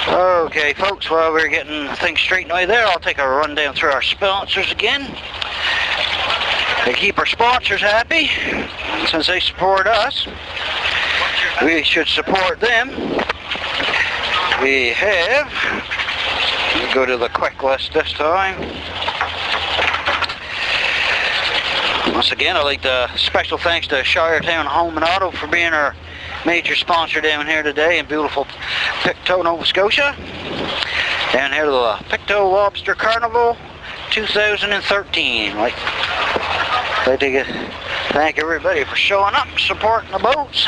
Okay, folks, while we're getting things straightened away there, I'll take a rundown through our sponsors again. They keep our sponsors happy. Since they support us, we should support them. We have, we'll go to the quick list this time. Once again, I'd like to special thanks to Shiretown Home and Auto for being our major sponsor down here today in beautiful Pictou, Nova Scotia. Down here to the Pictou Lobster Carnival 2013. Like to thank everybody for showing up and supporting the boats.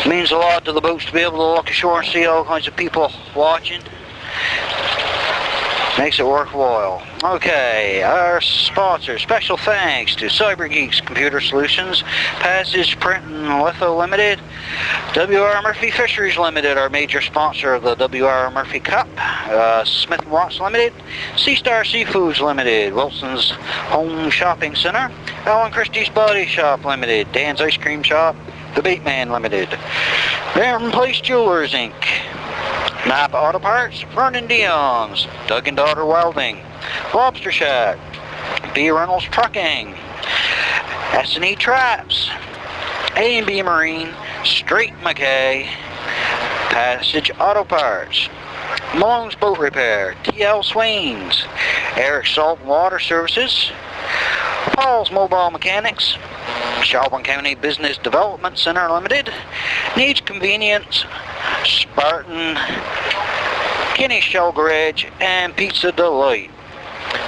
It means a lot to the boats to be able to look ashore and see all kinds of people watching. Makes it worthwhile. Okay, our sponsors. Special thanks to CyberGeeks Computer Solutions, Passage Print and Litho Limited, W.R. Murphy Fisheries Limited, our major sponsor of the W.R. Murphy Cup, Smith & Watts Limited, Sea Star Seafoods Limited, Wilson's Home Shopping Center, Alan Christie's Body Shop Limited, Dan's Ice Cream Shop, The Baitman Limited, Barron Place Jewelers Inc., Napa Auto Parts, Vernon Dion's, Doug and Daughter Welding, Lobster Shack, B Reynolds Trucking, S&E Traps, A&B Marine, Straight McKay, Passage Auto Parts, Malone's Boat Repair, TL Swains, Eric Salt and Water Services, Paul's Mobile Mechanics, Shelburne County Business Development Center Limited, Needs Convenience, Spartan, Kenny Shell Garage, and Pizza Delight.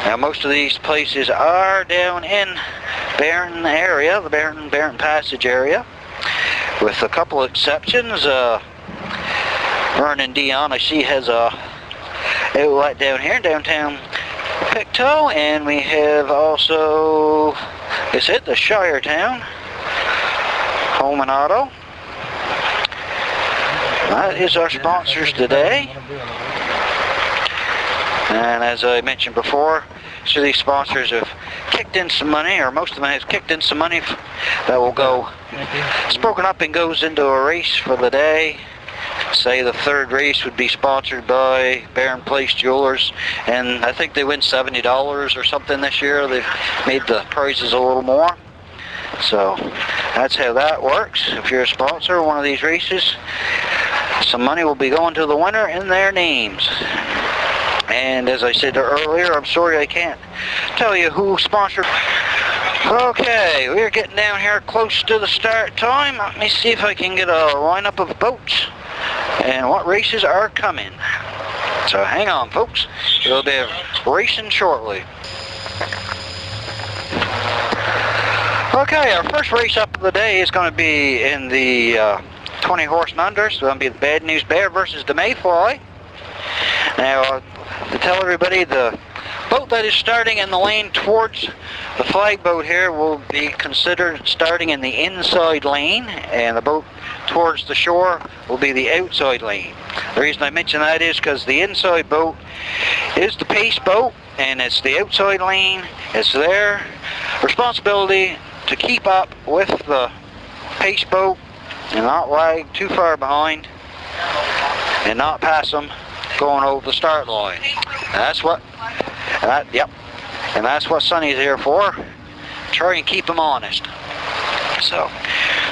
Now most of these places are down in Barron area, the Barron Passage area, with a couple of exceptions. Vernon Dion, I see, has a outlet down here in downtown Pictou, and we have also, is it the Shiretown Home and Auto. That is our sponsors today. And as I mentioned before, so these sponsors have kicked in some money, or most of them have kicked in some money that will go, it's broken up and goes into a race for the day. Say the third race would be sponsored by Barron Place Jewelers, and I think they win $70 or something this year. They've made the prizes a little more. So that's how that works. If you're a sponsor of one of these races, some money will be going to the winner in their names. And as I said earlier, I'm sorry I can't tell you who sponsored. Okay, we're getting down here close to the start time. Let me see if I can get a lineup of boats and what races are coming. So hang on, folks. We'll be racing shortly. Okay, our first race up of the day is going to be in the 20 horse and under. It's going to be the Bad News Bear versus the Mayfly. Now, to tell everybody, the boat that is starting in the lane towards the flag boat here will be considered starting in the inside lane, and the boat towards the shore will be the outside lane. The reason I mention that is because the inside boat is the pace boat, and it's the outside lane. It's their responsibility to keep up with the pace boat and not lag too far behind and not pass them going over the start line. That's what, and that's what Sonny's here for. Try and keep them honest. So,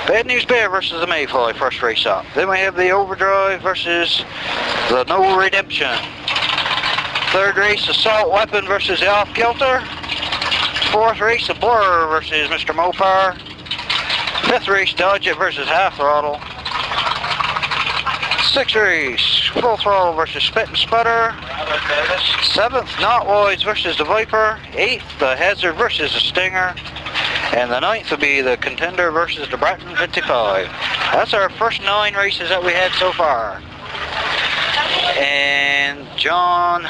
Bad News Bear versus the Mayfly, first race up. Then we have the Overdrive versus the No Redemption. Third race, Assault Weapon versus the Off Kilter. Fourth race, the Blur versus Mr. Mopar. Fifth race, Dodge It versus Half Throttle. Sixth race, Full Throttle versus Spit and Sputter. Seventh, Notwise versus the Viper. Eighth, the Hazard versus the Stinger. And the ninth will be the Contender versus the Bratton 55. That's our first 9 races that we had so far. And John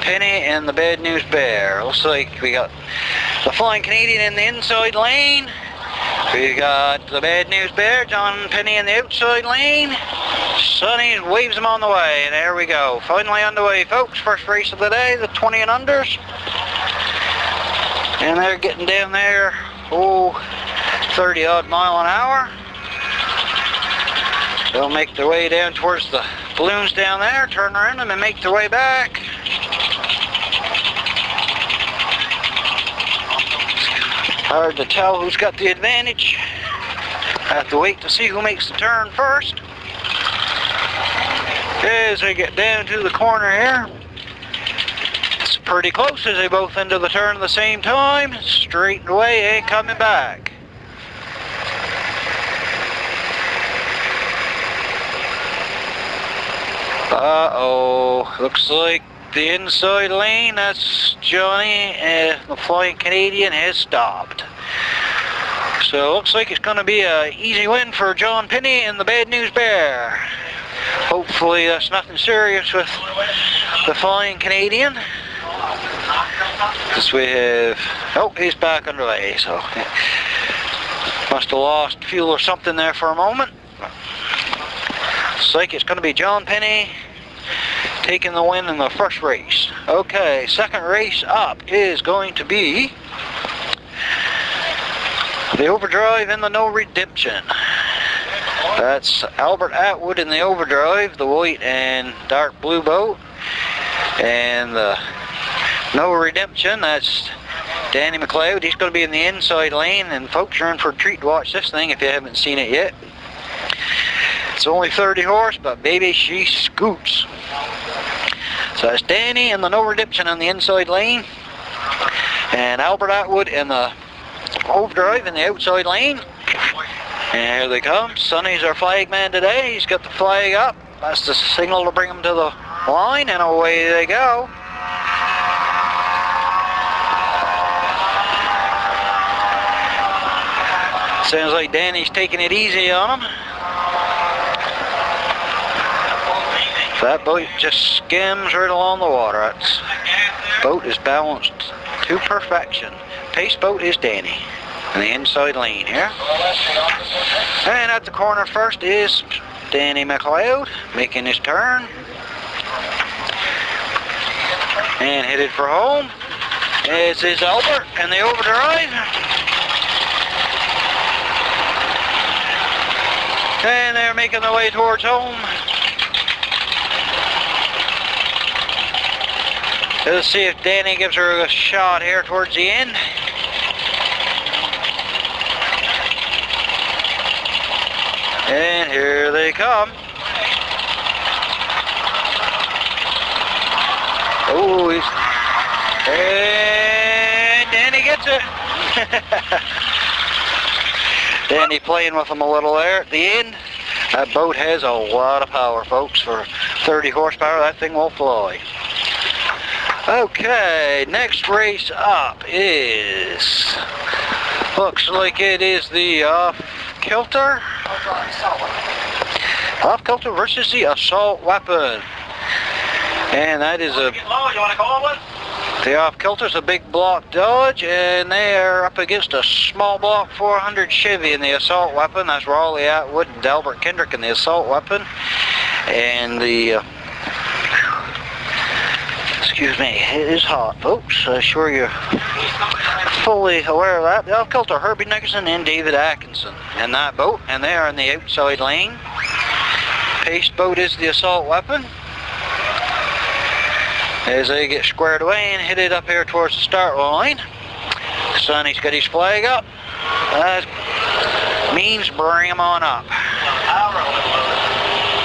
Penny and the Bad News Bear. Looks like we got the Flying Canadian in the inside lane. We got the Bad News Bear, John Penny in the outside lane. Sonny waves him on the way, and there we go. Finally on the way, folks. First race of the day, the 20 and unders. And they're getting down there. Oh, 30 odd mile an hour. They'll make their way down towards the balloons down there, turn around them and make their way back. Hard to tell who's got the advantage. Have to wait to see who makes the turn first. As they get down to the corner here, it's pretty close as they both enter the turn at the same time. Straight away, ain't coming back. Uh-oh, looks like the inside lane, that's Johnny, the Flying Canadian has stopped. So looks like it's going to be an easy win for John Penny and the Bad News Bear. Hopefully that's nothing serious with the Flying Canadian. Because we have, oh, he's back underway, so must have lost fuel or something there for a moment. Looks like it's going to be John Penny taking the win in the first race. Okay, second race up is going to be the Overdrive and the No Redemption. That's Albert Atwood in the Overdrive, the white and dark blue boat. And the No Redemption, that's Danny McLeod. He's going to be in the inside lane, and folks, you're in for a treat to watch this thing if you haven't seen it yet. It's only 30 horse, but baby, she scoots. So that's Danny and the No Redemption on the inside lane, and Albert Atwood in the Overdrive in the outside lane. And here they come. Sonny's our flag man today. He's got the flag up. That's the signal to bring them to the line, and away they go. Sounds like Danny's taking it easy on him. That boat just skims right along the water. That boat is balanced to perfection. Pace boat is Danny in the inside lane here. And at the corner first is Danny McLeod making his turn. And headed for home. As is Albert and the Overdrive. And they're making their way towards home. Let's see if Danny gives her a shot here towards the end. And here they come. Oh, and Danny gets it. Danny playing with him a little there at the end. That boat has a lot of power, folks. For 30 horsepower, that thing will fly. Okay, next race up is, looks like it is the Off-Kilter. Off-Kilter versus the Assault Weapon. And that is the Off-Kilter's a big block Dodge, and they are up against a small block 400 Chevy in the Assault Weapon. That's Raleigh Atwood and Delbert Kendrick in the Assault Weapon. And the excuse me, it is hot, folks. I'm sure you're fully aware of that. The Off-Kilter, Herbie Nickerson and David Atkinson in that boat, and they are in the outside lane. Pace boat is the Assault Weapon. As they get squared away and headed up here towards the start line. Sonny's got his flag up. That means bring him on up.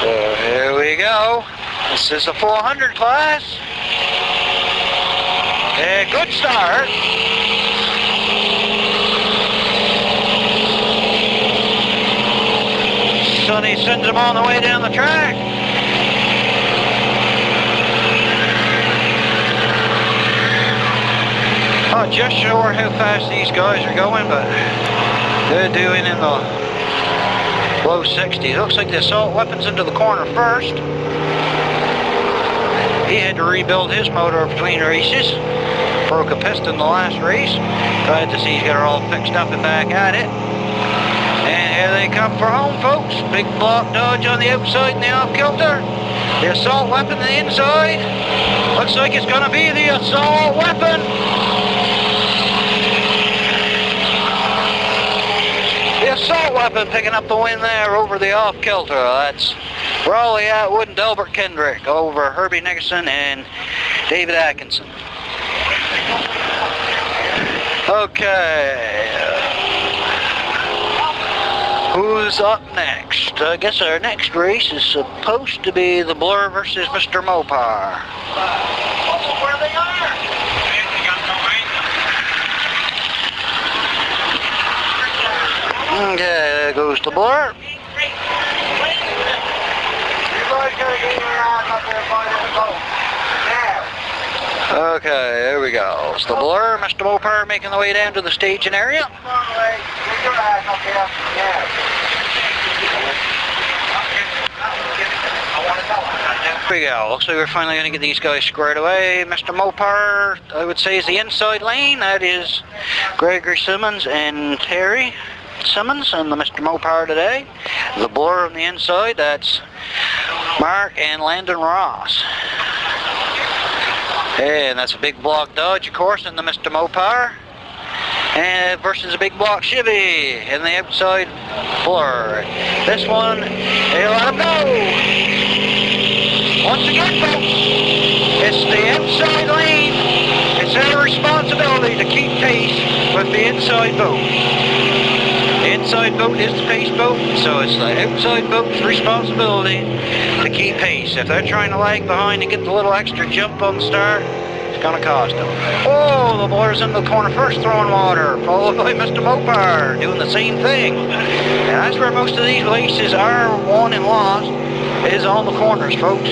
So here we go. This is the 400 class. A good start. Sonny sends him on the way down the track. Not just sure how fast these guys are going, but they're doing in the low 60s. Looks like the Assault Weapon's into the corner first. He had to rebuild his motor between races. Broke a piston the last race. Glad to see he's got it all fixed up and back at it. And here they come for home, folks. Big block Dodge on the outside and the Off-Kilter. The Assault Weapon on the inside. Looks like it's going to be the Assault Weapon. weapon picking up the win there over the off-kilter. That's Raleigh Atwood and Delbert Kendrick over Herbie Nickerson and David Atkinson. Okay. Who's up next? I guess our next race is supposed to be the Blur versus Mr. Mopar. Where they are? Okay, there goes the Blur. Okay, there we go. It's the Blur, Mr. Mopar making the way down to the staging area. Here we go. Looks like we're finally going to get these guys squared away. Mr. Mopar, I would say, is the inside lane. That is Gregory Simmons and Terry Simmons and the Mr. Mopar today. The Blur on the inside, that's Mark and Landon Ross. And that's a big block Dodge, of course, in the Mr. Mopar. And versus a big block Chevy in the outside Blur. This one, they let him go. Once again, folks, it's the outside lane. It's their responsibility to keep pace with the inside boat. The inside boat is the pace boat, so it's the outside boat's responsibility to keep pace. If they're trying to lag behind and get the little extra jump on the start, it's going to cost them. Oh, the Blur's in the corner first, throwing water, followed by Mr. Mopar doing the same thing. And that's where most of these races are won and lost, is on the corners, folks.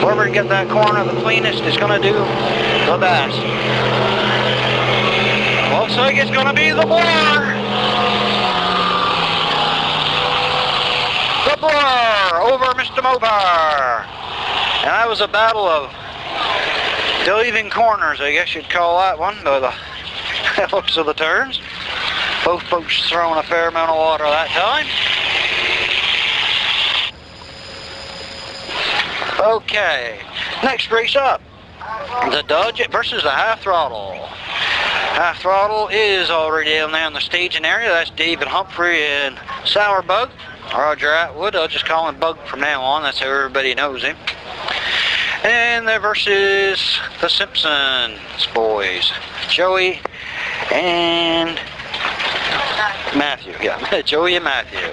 Whoever can get that corner the cleanest is going to do the best. Looks like it's going to be the Blur. The Blur over Mr. Mopar. And that was a battle of diving corners, I guess you'd call that one, by the looks of the turns. Both boats throwing a fair amount of water that time. Okay, next race up, the Dodge versus the Half Throttle. Half Throttle is already down there in the staging area. That's David Humphrey and Sourbug. Roger Atwood, I'll just call him Bug from now on, that's how everybody knows him. And they're versus the Simpsons boys, Joey and Matthew. Yeah, Joey and Matthew.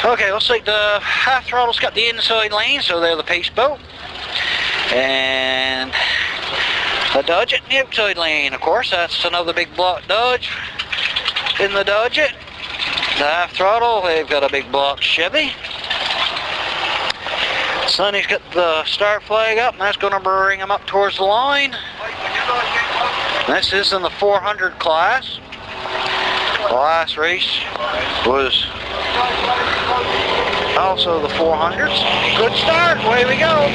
Okay, looks like the Half Throttle's got the inside lane, so they're the pace boat. And the Dodge in the outside lane, of course, that's another big block Dodge in the Dodge. The Half Throttle, they've got a big block Chevy. Sonny's got the start flag up, and that's going to bring him up towards the line. This is in the 400 class. The last race was also the 400s. Good start, away we go.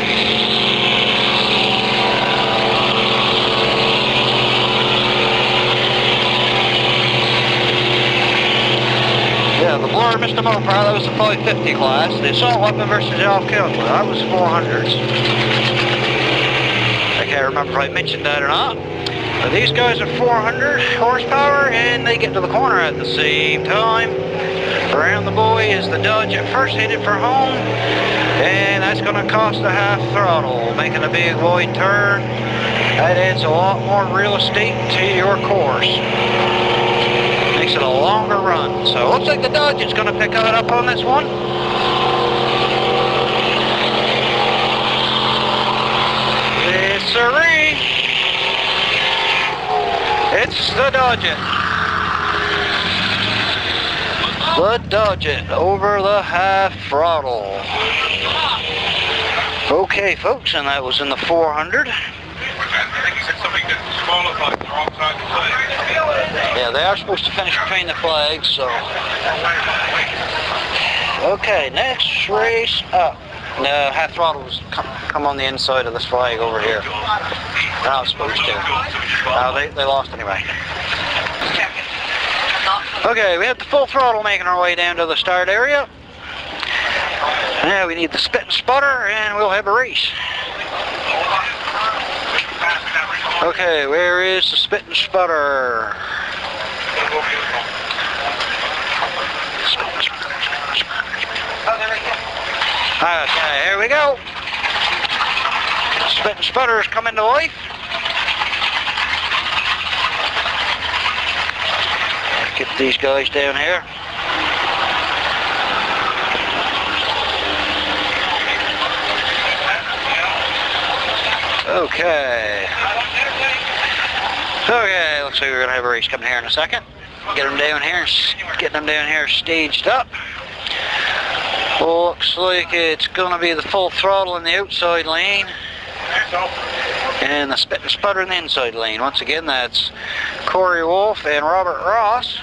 Yeah, the Blur Mr. Mopar, that was the 550 class. The assault weapon versus the off-kilter, that was 400s. I can't remember if I mentioned that or not. But these guys are 400 horsepower, and they get to the corner at the same time. Around the buoy is the Dodge at first, headed for home. And that's going to cost the Half Throttle, making a big wide turn. That adds a lot more real estate to your course. Makes it a longer run. So it looks like the Dodge is going to pick it up on this one. Yes, sirree. It's the Dodge. The Dodge over the Half Throttle. Okay, folks, and that was in the 400. Yeah, they are supposed to finish between the flags, so. Okay, next race up. No, Half Throttle's come on the inside of this flag over here. They're not supposed to. They lost anyway. Okay, we have the Full Throttle making our way down to the start area. Now we need the spit and sputter, and we'll have a race. Okay, where is the spit and sputter? Okay, here we go. Spit and sputters coming to life. Get these guys down here. Okay. Okay, looks like we're gonna have a race coming here in a second. Get them down here, get them down here staged up. Looks like it's gonna be the full throttle in the outside lane and the spit and sputter in the inside lane. Once again, that's Corey Wolf and Robert Ross.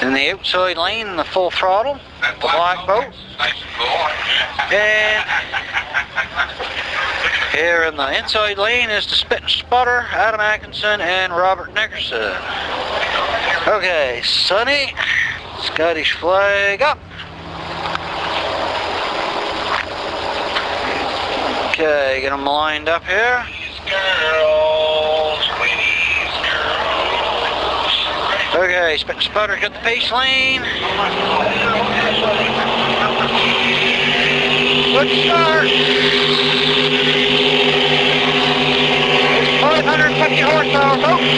In the outside lane, the full throttle, the black boat. And here in the inside lane is the spit and sputter, Adam Atkinson and Robert Nickerson. Okay, Sonny, Scottish flag up. Okay, get them lined up here. Okay, spit and sputter, got the pace lane. Good start. 550 horsepower, folks.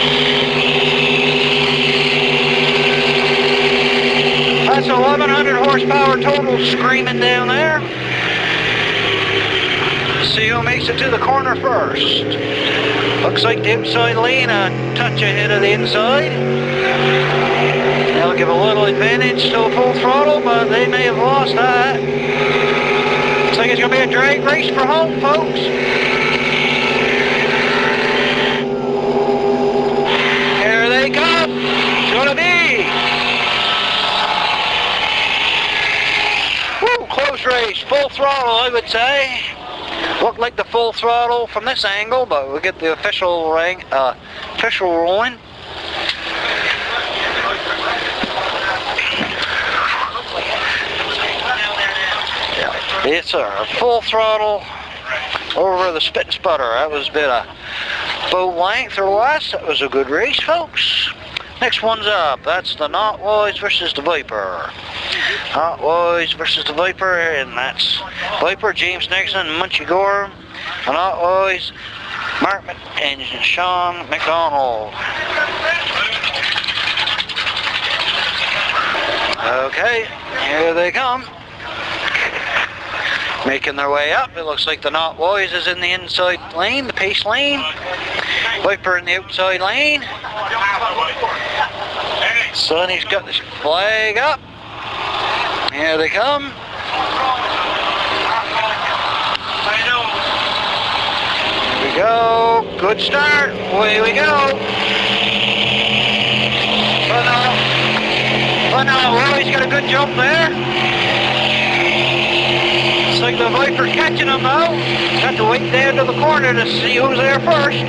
That's 1,100 horsepower total screaming down there. Let's see who makes it to the corner first. Looks like the outside lane a touch ahead of the inside. They'll give a little advantage to a full throttle, but they may have lost that. Looks like it's going to be a drag race for home, folks. Here they come. It's going to be. Woo, close race, full throttle, I would say. Looked like the full throttle from this angle, but we'll get the official ruling. Yes, sir. Full throttle over the spit and sputter. That was a bit of boat length or less. That was a good race, folks. Next one's up. That's the Notwise versus the Viper. Notwise versus the Viper, and that's Viper, James Nixon, Munchie Gorham, and Notwise, Mark and Sean McDonald. Okay, here they come. Making their way up. It looks like the Notwise is in the inside lane, the pace lane. Viper in the outside lane. Sonny's got this flag up. Here they come. Here we go. Good start. Away we go. But no, Willie's got a good jump there. Looks like the Viper catching him though. Got to wait down to the corner to see who's there first.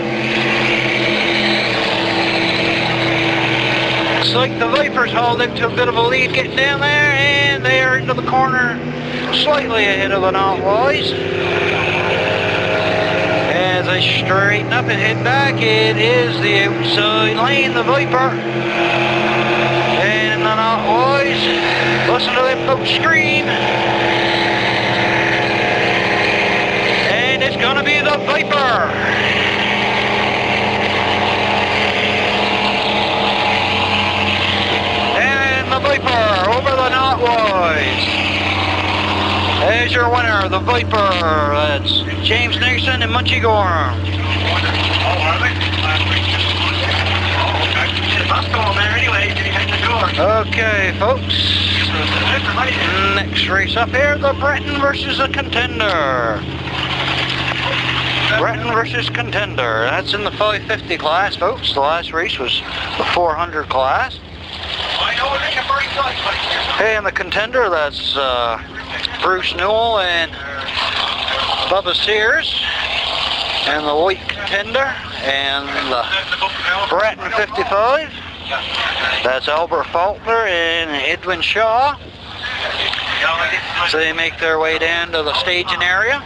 Looks like the Vipers hauled into a bit of a lead getting down there, and they are into the corner slightly ahead of the Notwise. As they straighten up and head back, it is the outside lane, the Viper. And the Notwise, listen to them folks scream. And it's gonna be the Viper. Viper over the Notwise. There's your winner, the Viper. That's James Nixon and Munchie Gorham. Okay, folks. Next race up here, the Breton versus the Contender. Breton versus Contender. That's in the 550 class, folks. The last race was the 400 class. Hey, and the Contender, that's Bruce Newell and Bubba Sears, and the White Contender, and the Breton 55, that's Albert Faulkner and Edwin Shaw. So they make their way down to the staging area.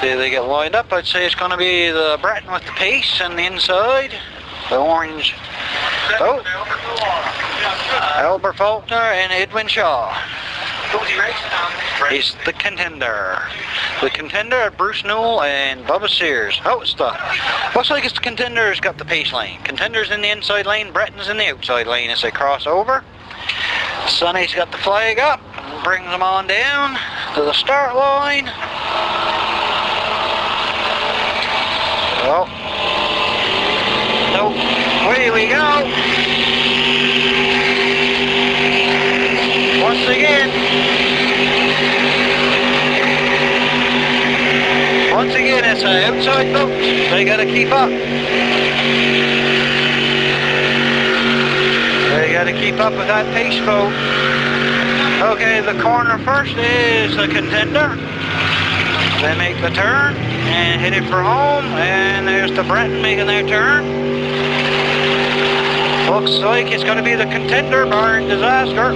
See, they get lined up. I'd say it's going to be the Breton with the pace and the inside, the orange boat. Albert Faulkner and Edwin Shaw. He's the Contender. The Contender, Bruce Newell and Bubba Sears. Oh, it's the... Looks like it's the Contender's got the pace lane. Contender's in the inside lane, Breton's in the outside lane as they cross over. Sonny's got the flag up and brings them on down to the start line. Oh. Nope. Away we go. Once again, it's an outside boat. They gotta keep up. They gotta keep up with that pace boat. Okay, the corner first is the Contender. They make the turn and hit it for home, and there's the Breton making their turn. Looks like it's gonna be the Contender barring disaster.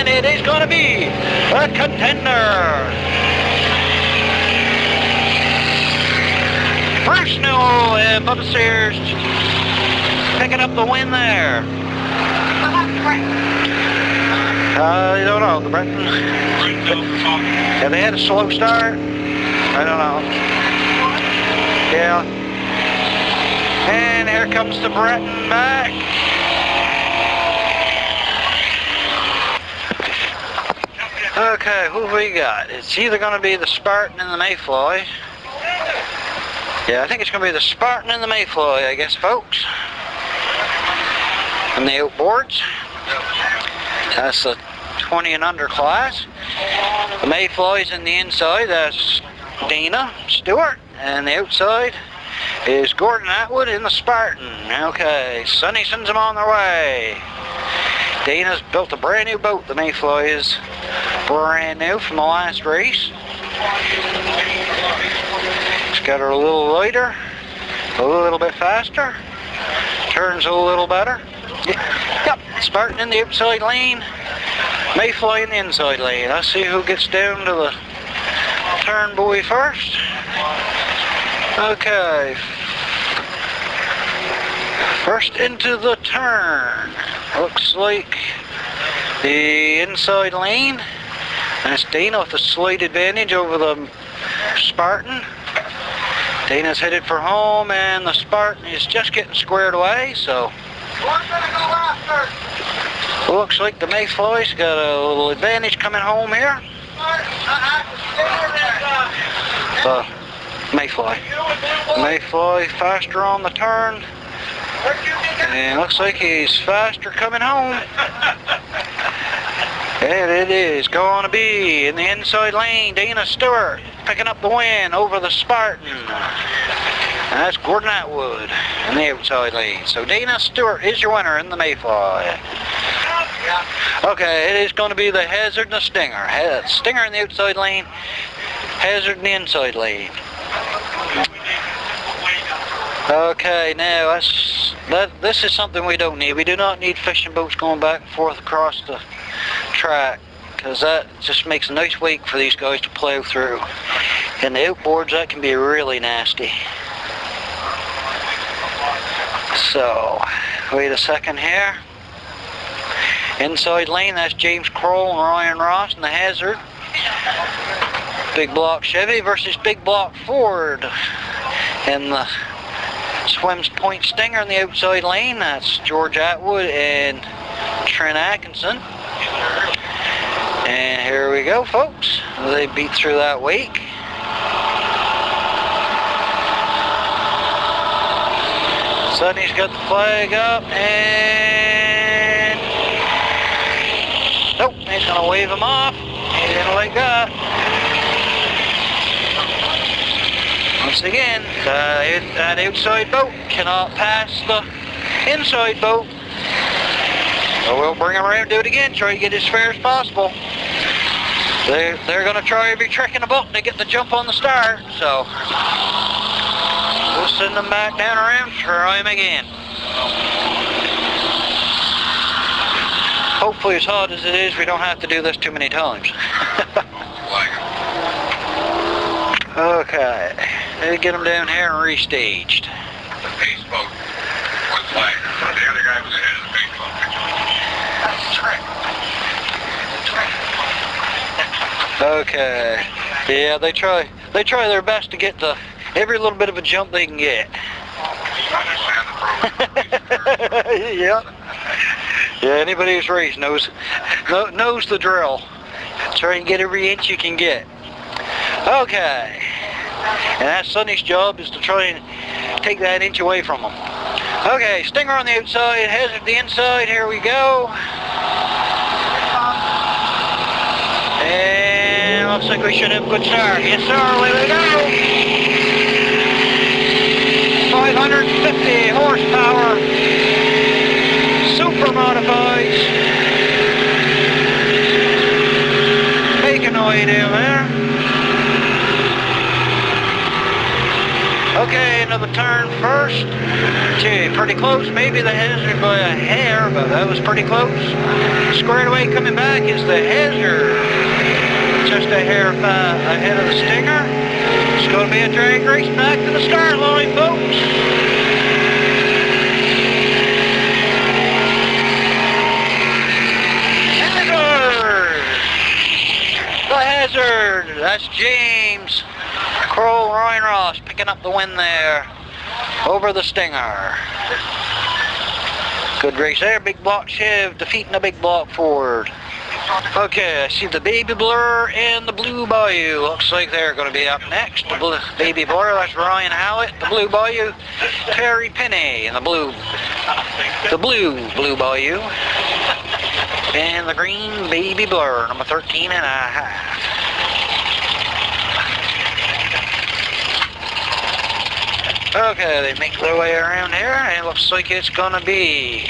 It is going to be a Contender. Bruce Newell and Bubba Sears picking up the win there. I don't know, the Breton. Yeah, they had a slow start. I don't know. Yeah. And here comes the Breton back. Okay, who have we got? It's either going to be the Spartan and the Mayfly. Yeah, I think it's going to be the Spartan and the Mayfly, I guess, folks. And the Outboards. That's the 20 and under class. The Mayfly's in the inside. That's Dana Stewart. And the outside is Gordon Atwood in the Spartan. Okay, Sonny sends them on their way. Dana's built a brand new boat. The Mayfly is brand new from the last race. It's got her a little lighter, a little bit faster, turns a little better. Yep, Spartan in the outside lane, Mayfly in the inside lane. Let's see who gets down to the turn buoy first. Okay. First into the turn. Looks like the inside lane. That's Dana with a slight advantage over the Spartan. Dana's headed for home and the Spartan is just getting squared away, so looks like the Mayfly's got a little advantage coming home here. Mayfly. Mayfly faster on the turn. And looks like he's faster coming home. And it is going to be in the inside lane, Dana Stewart picking up the win over the Spartan. And that's Gordon Atwood in the outside lane. So Dana Stewart is your winner in the Mayfly. Okay, it is going to be the Hazard and the Stinger. Stinger in the outside lane, Hazard in the inside lane. Okay, now this is something we don't need. We do not need fishing boats going back and forth across the track, because that just makes a nice wake for these guys to plow through. And the outboards, that can be really nasty. So, wait a second here. Inside lane, that's James Kroll and Ryan Ross in the Hazard. Big block Chevy versus big block Ford. And the Swims Point Stinger in the outside lane, that's George Atwood and Trent Atkinson. And here we go, folks. They beat through that wake. Sonny's got the flag up and nope, he's gonna wave him off. He didn't like that. Once again, that outside boat cannot pass the inside boat. So we'll bring him around and do it again, try to get as fair as possible. They're going to try every trick in the book to get the jump on the start, so we'll send them back down around, try them again. Hopefully, as hot as it is, we don't have to do this too many times. Okay, they get them down here and restaged. The pace boat, one flag, the other guy Okay. Yeah, they try their best to get the every little bit of a jump they can get. Yeah. Yeah, anybody who's raced knows the drill. Try and get every inch you can get. Okay. And that's Sonny's job, is to try and take that inch away from them. Okay, stinger on the outside, hazard the inside, here we go. And looks like we should have a good start. Yes sir, away we go. 550 horsepower. Super modified. Making away down there. Okay, another turn first. Gee, pretty close. Maybe the hazard by a hair, but that was pretty close. Squared away coming back is the hazard. Just a hair ahead of the stinger. It's going to be a drag race back to the start line, folks. The hazard. That's James Kroll Ryan Ross picking up the win there over the stinger. Good race there. Big block Chev defeating the big block Ford. Okay, I see the Baby Blur and the Blue Bayou. Looks like they're going to be up next. The Baby Blur, that's Ryan Howlett. The Blue Bayou, Terry Penny. And the blue Bayou. And the green Baby Blur, number 13 and a half. Okay, they make their way around here, and it looks like it's going to be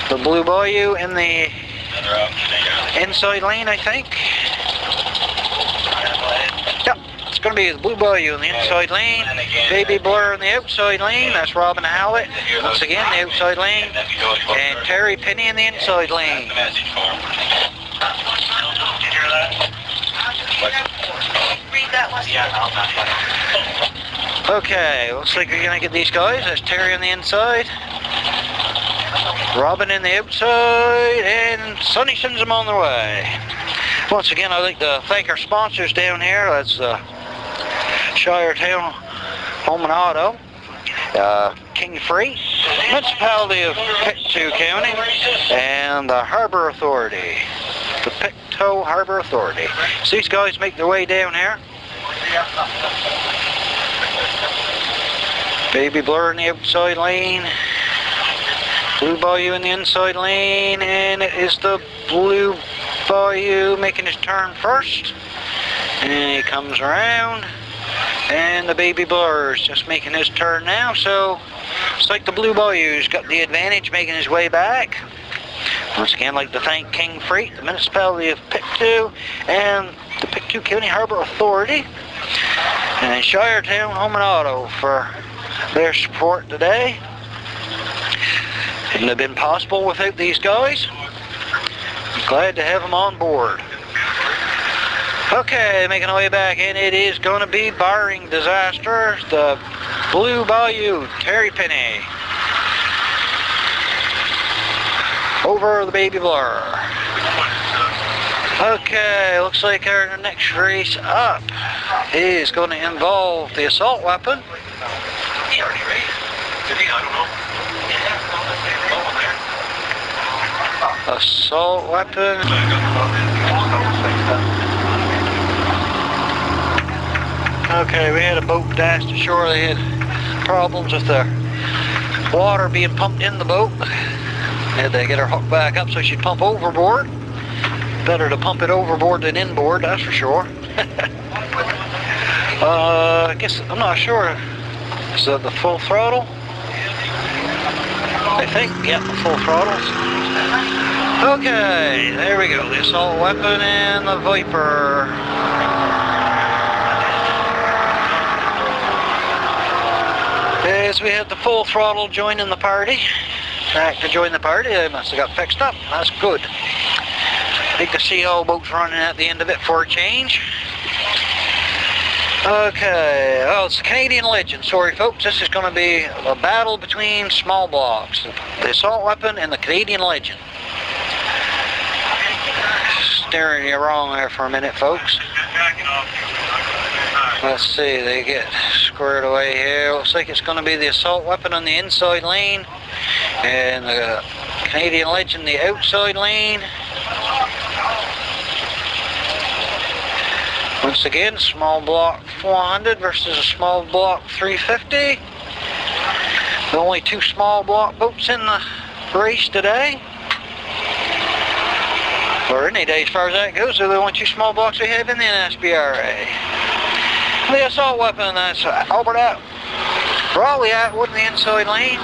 the Blue Bayou in the inside lane, I think. Yep, it's going to be the Blue Bayou in the inside lane. Baby Blur in the outside lane. That's Robin Howlett. Once again, the outside lane. And Terry Penny in the inside lane. Okay, looks like we're going to get these guys. That's Terry on the inside. Robin in the outside, and Sonny sends them on their way. Once again, I'd like to thank our sponsors down here. That's Shiretown Home and Auto, King Freight, Municipality of Pictou County, and the Harbor Authority, the Pictou Harbor Authority. So these guys make their way down here. Baby Blur in the outside lane. Blue Bayou in the inside lane, and it is the Blue Bayou making his turn first. And he comes around, and the Baby Blur is just making his turn now, so it's like the Blue Bayou's got the advantage making his way back. Once again, I'd like to thank King Freight, the Municipality of Pictou, and the Pictou County Harbor Authority, and Shiretown Home and Auto for their support today. Couldn't have been possible without these guys. I'm glad to have them on board. Okay, making our way back, and it is going to be, barring disaster, the Blue Bayou, Terry Penny, over the Baby Blur. Okay, looks like our next race up is going to involve the assault weapon. Assault weapon. Okay, we had a boat dashed ashore. They had problems with the water being pumped in the boat. Had to get her hooked back up so she'd pump overboard. Better to pump it overboard than inboard, that's for sure. I guess, I'm not sure. Is that the full throttle? I think, yeah, the full throttles. Okay, there we go. The assault weapon and the Viper. As we had the full throttle joining the party. Back to join the party, they must have got fixed up. That's good. Like to see all boats running at the end of it for a change. Okay, oh, it's the Canadian Legend. Sorry folks, this is going to be a battle between small blocks. The assault weapon and the Canadian Legend. steering you wrong there for a minute, folks. Let's see, they get squared away here. Looks like it's going to be the assault weapon on the inside lane, and the Canadian Legend the outside lane. Once again, small block 400 versus a small block 350. The only two small block boats in the race today, or any day as far as that goes. They're the only two small blocks we have in the NSBRA. The assault weapon, that's Albert out. Raleigh Atwood in the inside lane.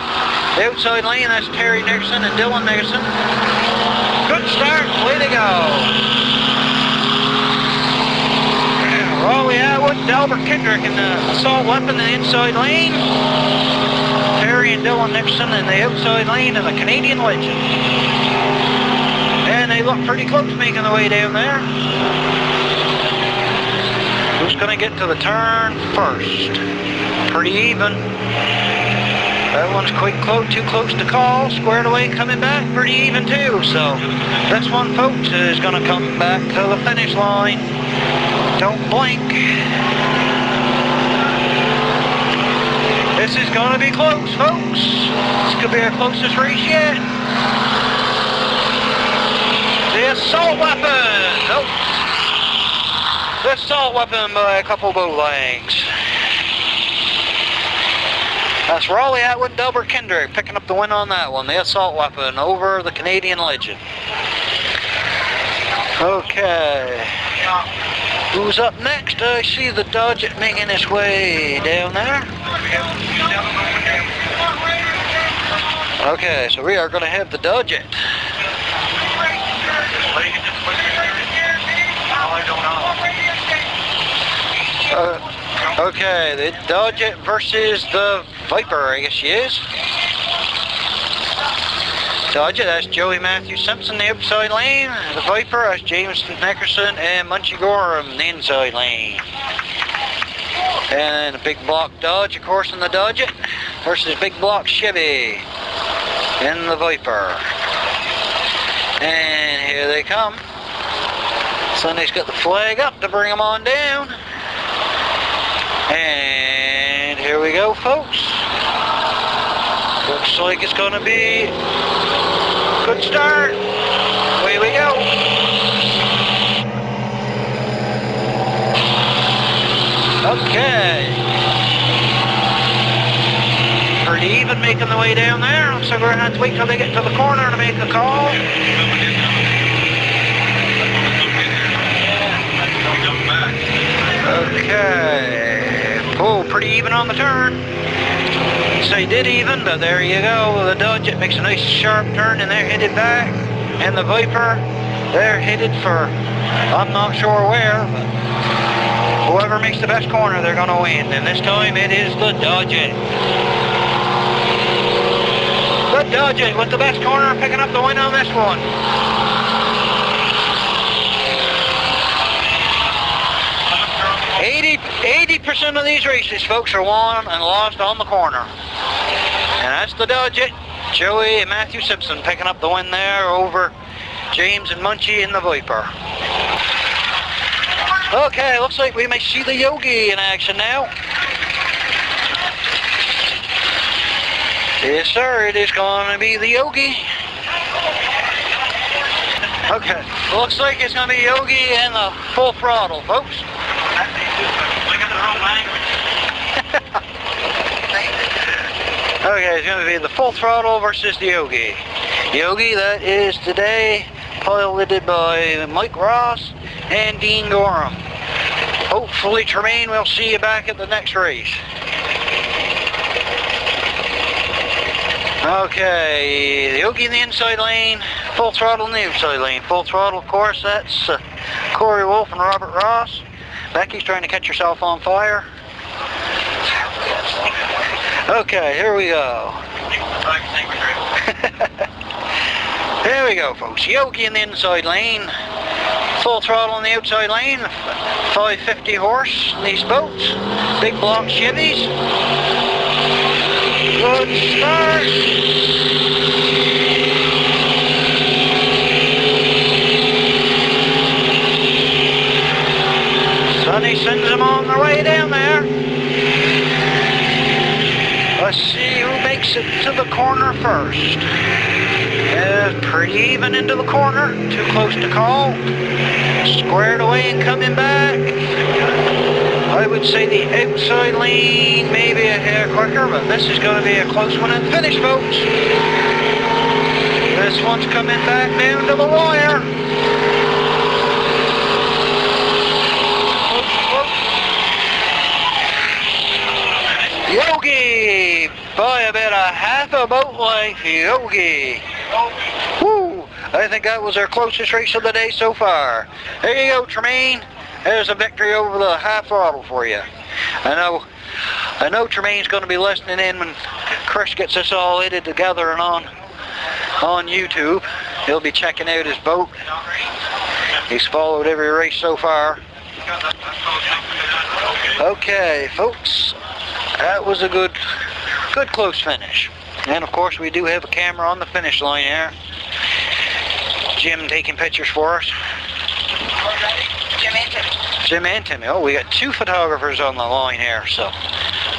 The outside lane, that's Terry Nickerson and Dylan Nickerson. Good start, way to go. Raleigh Atwood and Albert Kendrick in the assault weapon in the inside lane. Terry and Dylan Nickerson in the outside lane of the Canadian Legend. And they look pretty close making the way down there. Who's going to get to the turn first? Pretty even. That one's quite close, too close to call. Squared away, coming back, pretty even too. So this one, folks, is going to come back to the finish line. Don't blink. This is going to be close, folks. This could be our closest race yet. The assault weapon. Nope. The assault weapon by a couple boat lengths. That's Raleigh Atwood and Albert Kendrick picking up the win on that one. The assault weapon over the Canadian Legend. Okay. Who's up next? I see the Dodge making its way down there. Okay, so we are going to have the Dodge. Okay, the Dodge versus the Viper, I guess she is. Dodge, that's Joey Matthew Simpson, the outside lane. The Viper, that's James Nickerson and Munchie Gorham, the inside lane. And a big block Dodge, of course, in the Dodge versus big block Chevy in the Viper. And here they come. Sunday's got the flag up to bring them on down. And here we go, folks. Looks like it's going to be a good start. Away we go. Okay. Pretty even making the way down there. So we're going to have to wait till they get to the corner to make the call. Okay. Oh, pretty even on the turn. Say did even, but there you go. The Dodge, it makes a nice sharp turn and they're headed back. And the Viper, they're headed for, I'm not sure where, but whoever makes the best corner, they're going to win. And this time it is the Dodge. The Dodge with the best corner picking up the win on this one. 80% of these races, folks, are won and lost on the corner. And that's the Dodge. Joey and Matthew Simpson picking up the win there over James and Munchie in the Viper. Okay, looks like we may see the Yogi in action now. Yes, sir, it is going to be the Yogi. Okay, looks like it's going to be Yogi and the full throttle, folks. Okay, it's going to be the full throttle versus the Yogi. Yogi, that is today piloted by Mike Ross and Dean Gorham. Hopefully, Tremaine, we'll see you back at the next race. Okay, the Yogi in the inside lane, full throttle in the outside lane. Full throttle, of course, that's Corey Wolf and Robert Ross. Becky's trying to catch herself on fire. Okay, here we go. Here we go, folks. Yogi in the inside lane. Full throttle in the outside lane. 550 horse in these boats. Big block Chevys. Good start. Let's see who makes it to the corner first. Pretty even into the corner. Too close to call. Squared away and coming back. I would say the outside lane may be a hair quicker, but this is going to be a close one and finish, folks. This one's coming back down to the wire. Yogi, by about a half a boat length, Yogi. Woo! I think that was our closest race of the day so far. There you go, Tremaine. There's a victory over the half throttle for you. I know Tremaine's going to be listening in when Chris gets this all edited together and on YouTube. He'll be checking out his boat. He's followed every race so far. Okay, folks. That was a good close finish. And of course we do have a camera on the finish line here. Jim taking pictures for us. Jim and Timmy. Oh, we got two photographers on the line here, so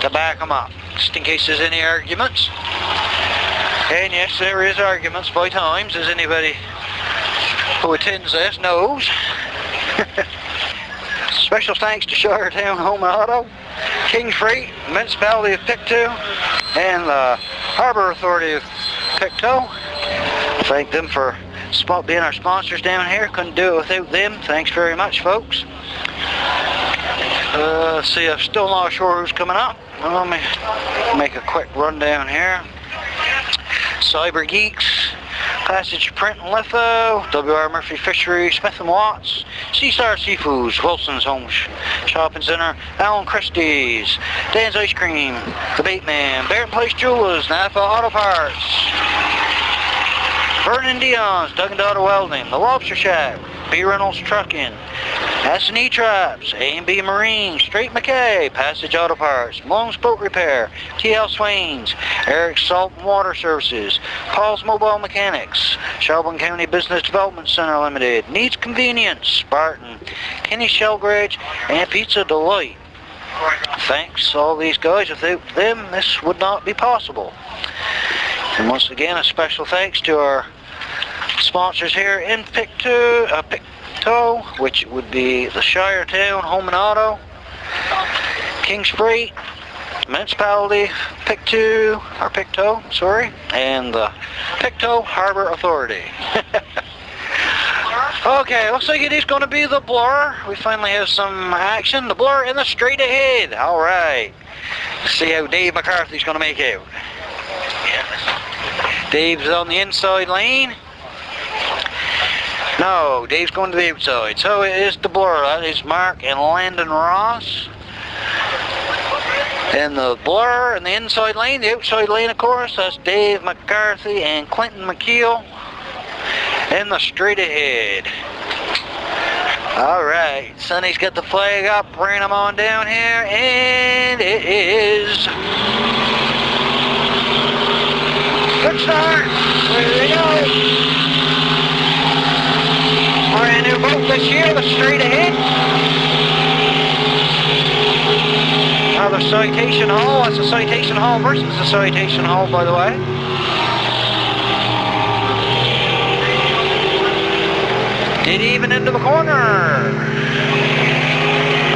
to back them up, just in case there's any arguments. And yes, there is arguments by times, as anybody who attends this knows. Special thanks to Shiretown Home and Auto, King's Freight, Municipality of Pictou, and the Harbor Authority of Pictou. Thank them for being our sponsors down here. Couldn't do it without them. Thanks very much, folks. Let's see, I'm still not sure who's coming up. Let me make a quick rundown here. Cyber Geeks, Passage Print and Litho, W.R. Murphy Fishery, Smith & Watts, Seastar Seafoods, Wilson's Home Shopping Center, Alan Christie's, Dan's Ice Cream, The Baitman, Barrett Place Jewelers, Napa Auto Parts, Vernon Dion's, Doug and Daughter Welding, The Lobster Shack, B. Reynolds Trucking, S&E Traps, A&B Marine, Straight McKay, Passage Auto Parts, Malone's Boat Repair, TL Swain's, Eric's Salt and Water Services, Paul's Mobile Mechanics, Shelburne County Business Development Center Limited, Needs Convenience, Spartan, Kenny Shellgridge, and Pizza Delight. Thanks to all these guys. Without them, this would not be possible. And once again, a special thanks to our sponsors here in Pictou, which would be the Shiretown Home and Auto, King's Freight, Municipality, Pictou, and the Pictou Harbor Authority. Okay, looks like it is going to be the blur. We finally have some action. The blur in the straight ahead. Alright. Let's see how Dave McCarthy's going to make out. Dave's on the inside lane. No, Dave's going to the outside. So it is the blur. That is Mark and Landon Ross. And the blur in the inside lane. The outside lane, of course, that's Dave McCarthy and Clinton McKeel. In the straight ahead. Alright, Sonny's got the flag up. Bring them on down here. And it is... Good start. There we go. Brand new boat this year, the straight ahead. Now the Citation Hall, that's a Citation Hall versus the Citation Hall, by the way. Did even into the corner.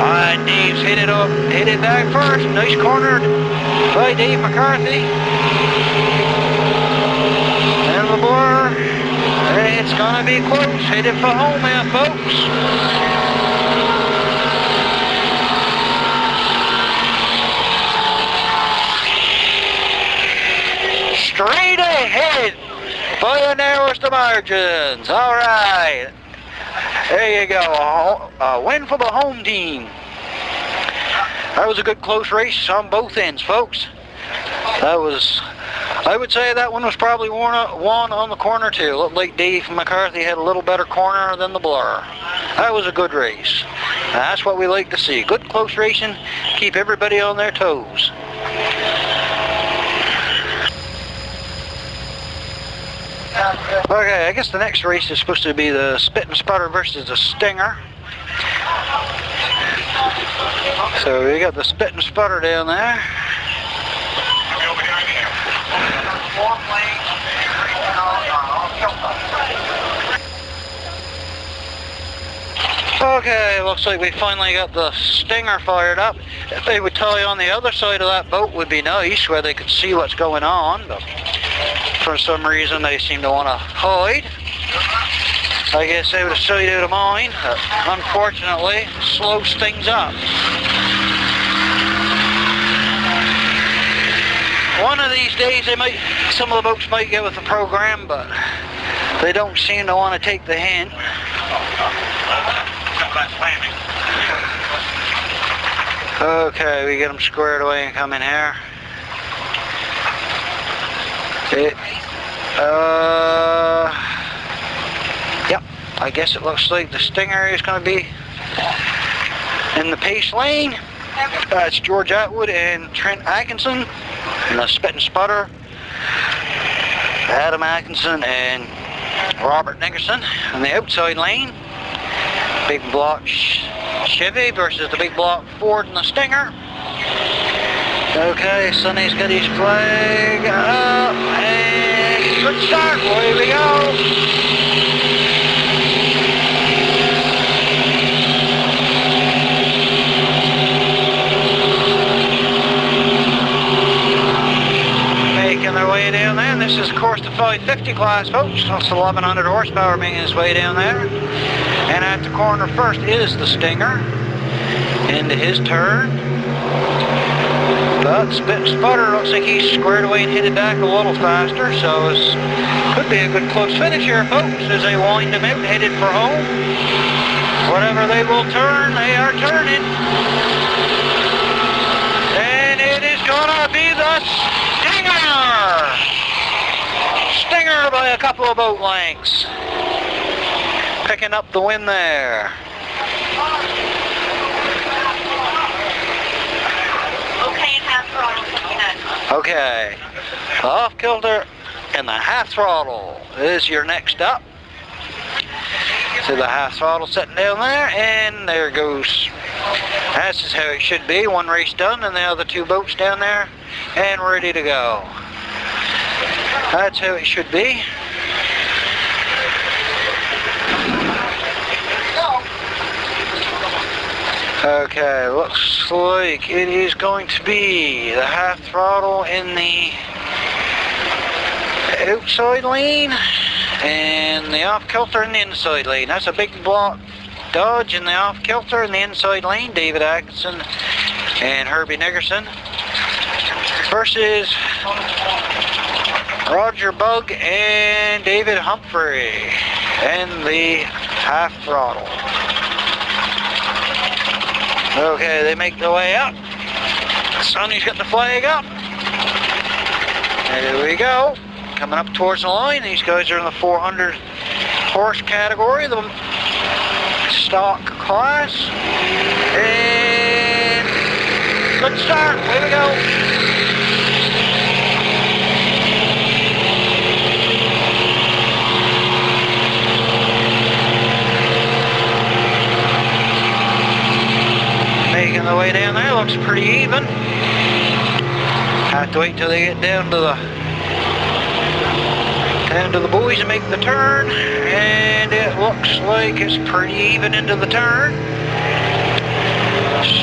And Dave's hit it back first. Nice corner by Dave McCarthy. And the blur. It's gonna be close. Headed for home now, folks. Straight ahead by the narrowest of margins. Alright. There you go. A win for the home team. That was a good close race on both ends, folks. That was... I would say that one was probably won on the corner too. Looked like Dave McCarthy had a little better corner than the blur. That was a good race. And that's what we like to see. Good close racing. Keep everybody on their toes. Okay, I guess the next race is supposed to be the Spit and Sputter versus the Stinger. So we got the Spit and Sputter down there. Okay, looks like we finally got the stinger fired up. If they would tie on the other side of that boat would be nice, where they could see what's going on, but for some reason they seem to want to hide. I guess out of sight, out of mind. Unfortunately, slows things up. One of these days some of the boats might get with the program, but they don't seem to want to take the hint. Okay, we get them squared away and come in here. Yep, I guess it looks like the stinger is going to be in the pace lane. It's George Atwood and Trent Atkinson, and the Spit and Sputter, Adam Atkinson and Robert Nickerson in the outside lane. Big block Chevy versus the big block Ford and the Stinger. Okay, Sonny's got his flag up, and good start, away we go. Making their way down there, and this is of course the 550 class, folks. That's 1100 horsepower making its way down there. And at the corner first is the Stinger into his turn. But Spit and Sputter looks like he's squared away and hit it back a little faster, so it could be a good close finish here, folks, as they wind him out, headed for home. Whatever they will turn, they are turning. And it is gonna be the Stinger! Stinger by a couple of boat lengths. Picking up the win there. Okay, the off kilter and the half throttle is your next up. So the half throttle sitting down there, and there goes. This is how it should be. One race done, and the other two boats down there, and ready to go. That's how it should be. Okay, looks like it is going to be the half throttle in the outside lane and the off kilter in the inside lane. That's a big block Dodge in the off kilter in the inside lane. David Atkinson and Herbie Nickerson versus Roger Bug and David Humphrey and the half throttle. Okay, they make their way up. Sonny's got the flag up. There we go. Coming up towards the line. These guys are in the 400 horse category, the stock class. And good start. Here we go. Making the way down there, looks pretty even. Have to wait till they get down to the buoys and make the turn, and it looks like it's pretty even into the turn.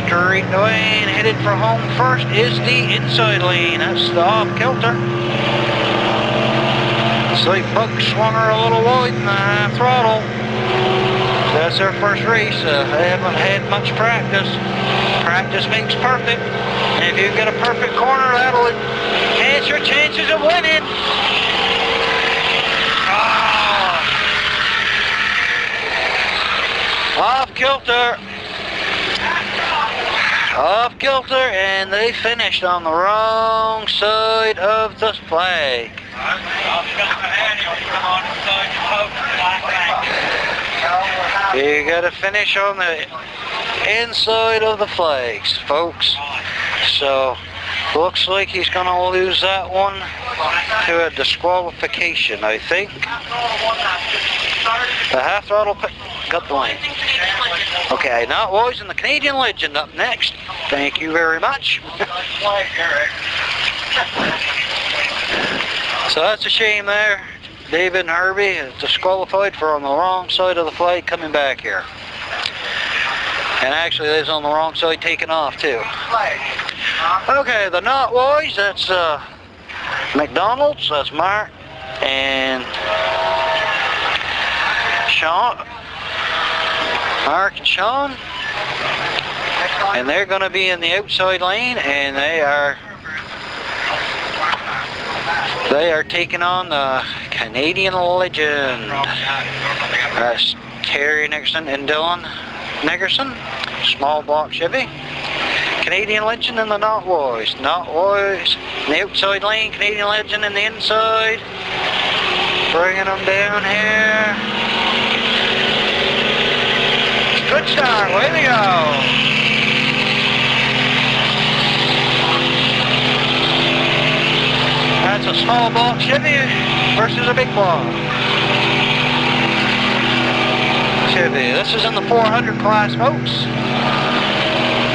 Straight away and headed for home first is the inside lane. That's the off kilter. Looks like Buck swung her a little wide in the throttle. That's their first race. They haven't had much practice. Practice makes perfect. And if you get a perfect corner, that'll enhance your chances of winning. Off kilter. Off kilter, and they finished on the wrong side of the flag. You gotta finish on the inside of the flags, folks. So, looks like he's gonna lose that one to a disqualification, I think. The half throttle got the win. Okay, Notwise and the Canadian Legend up next. Thank you very much. So that's a shame there. David and Herbie is disqualified for on the wrong side of the flag coming back here. And actually they was on the wrong side taking off too. Okay, the Notwise, that's McDonald's, that's Mark and Sean. Mark and Sean. And they're going to be in the outside lane, and they are taking on the Canadian legend. That's Terry Nickerson and Dylan Nickerson, small block Chevy. Canadian legend in the Notwise. Notwise in the outside lane, Canadian legend in the inside. Bringing them down here. Good start, way to go. That's a small block Chevy versus a big block Chevy. This is in the 400 class, folks.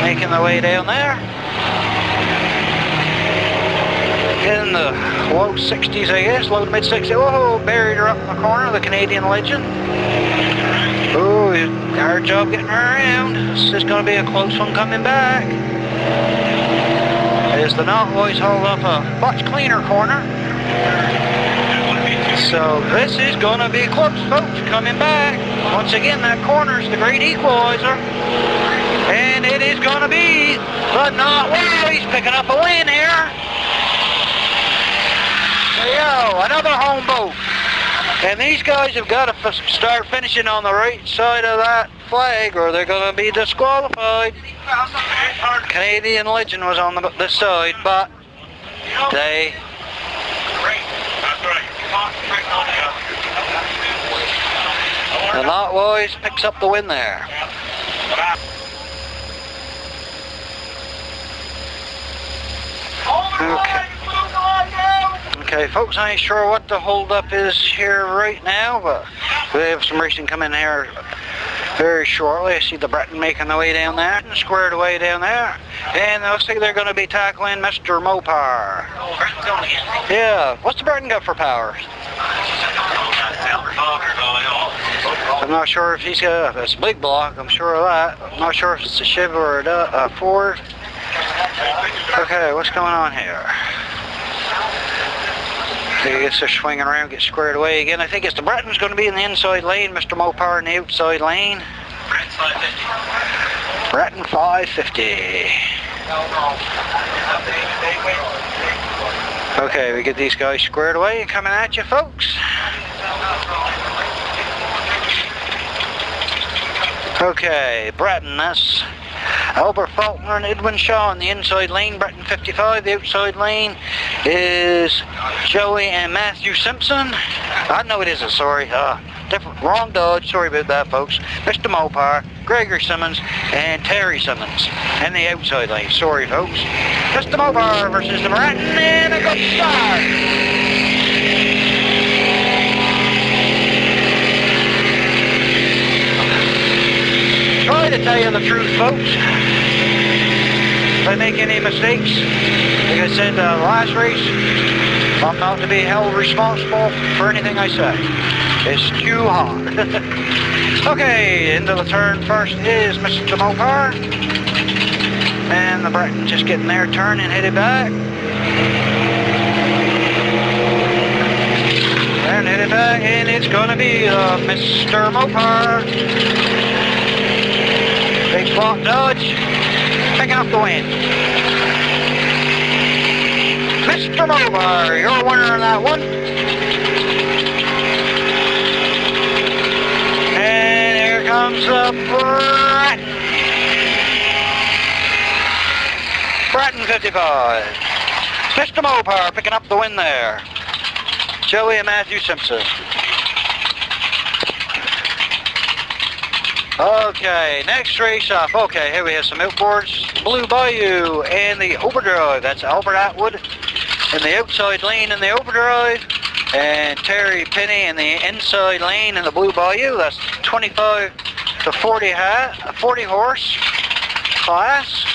Making their way down there. In the low 60s, I guess, low to mid 60s. Oh, buried her up in the corner, the Canadian legend. Oh, hard job getting her around. This is going to be a close one coming back. As the Notwise hauled up a much cleaner corner. So this is going to be close, folks, coming back. Once again, that corner is the great equalizer. And it is going to be the Notwise picking up a win here. There you go, another home boat. And these guys have got to start finishing on the right side of that flag or they're going to be disqualified. Canadian legend was on this side, but they the Notwise picks up the win there. Okay, folks, I ain't sure what the holdup is here right now, but we have some racing coming here very shortly. I see the Breton making their way down there, and squared away down there, and it looks like they're going to be tackling Mr. Mopar. Yeah, what's the Breton got for power? I'm not sure if he's got a big block, I'm sure of that. I'm not sure if it's a Chevy or a Ford. Okay, what's going on here? I guess they're swinging around, get squared away again. I think it's the Breton's going to be in the inside lane, Mr. Mopar in the outside lane. Breton 550. Okay, we get these guys squared away and coming at you, folks. Okay, Breton, that's Albert Faulkner and Edwin Shaw in the inside lane, Breton 55. The outside lane is Joey and Matthew Simpson. I know it isn't, sorry. Wrong Dodge, sorry about that, folks. Mr. Mopar, Gregory Simmons, and Terry Simmons in the outside lane. Sorry, folks. Mr. Mopar versus the Breton, and a good start. Try to tell you the truth, folks. If I make any mistakes, like I said last race, I'm not to be held responsible for anything I say. It's too hard. Okay, into the turn first is Mr. Mopar. And the Breton just getting their turn and headed back. And headed back, and it's going to be Mr. Mopar. Big block Dodge, picking up the win. Mr. Mopar, your winner in that one. And here comes the Breton 55. Mr. Mopar picking up the win there. Joey and Matthew Simpson. Okay, next race up. Okay, here we have some outboards. Blue Bayou and the Overdrive. That's Albert Atwood in the outside lane in the Overdrive. And Terry Penny in the inside lane in the Blue Bayou. That's 25 to 40 horse class.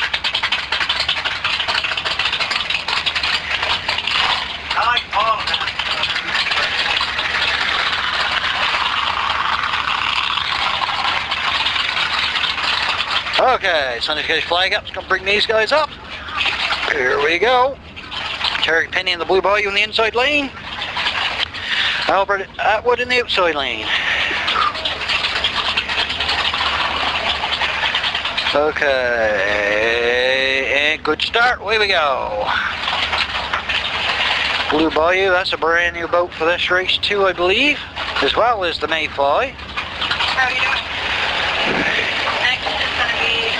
Okay, Sonny's got his flag up. He's going to bring these guys up. Here we go. Terry Penny in the blue Bayou in the inside lane. Albert Atwood in the outside lane. Okay, and good start. Away we go. Blue Bayou, that's a brand new boat for this race too, I believe, as well as the Mayfly. How are you doing? Next is going to be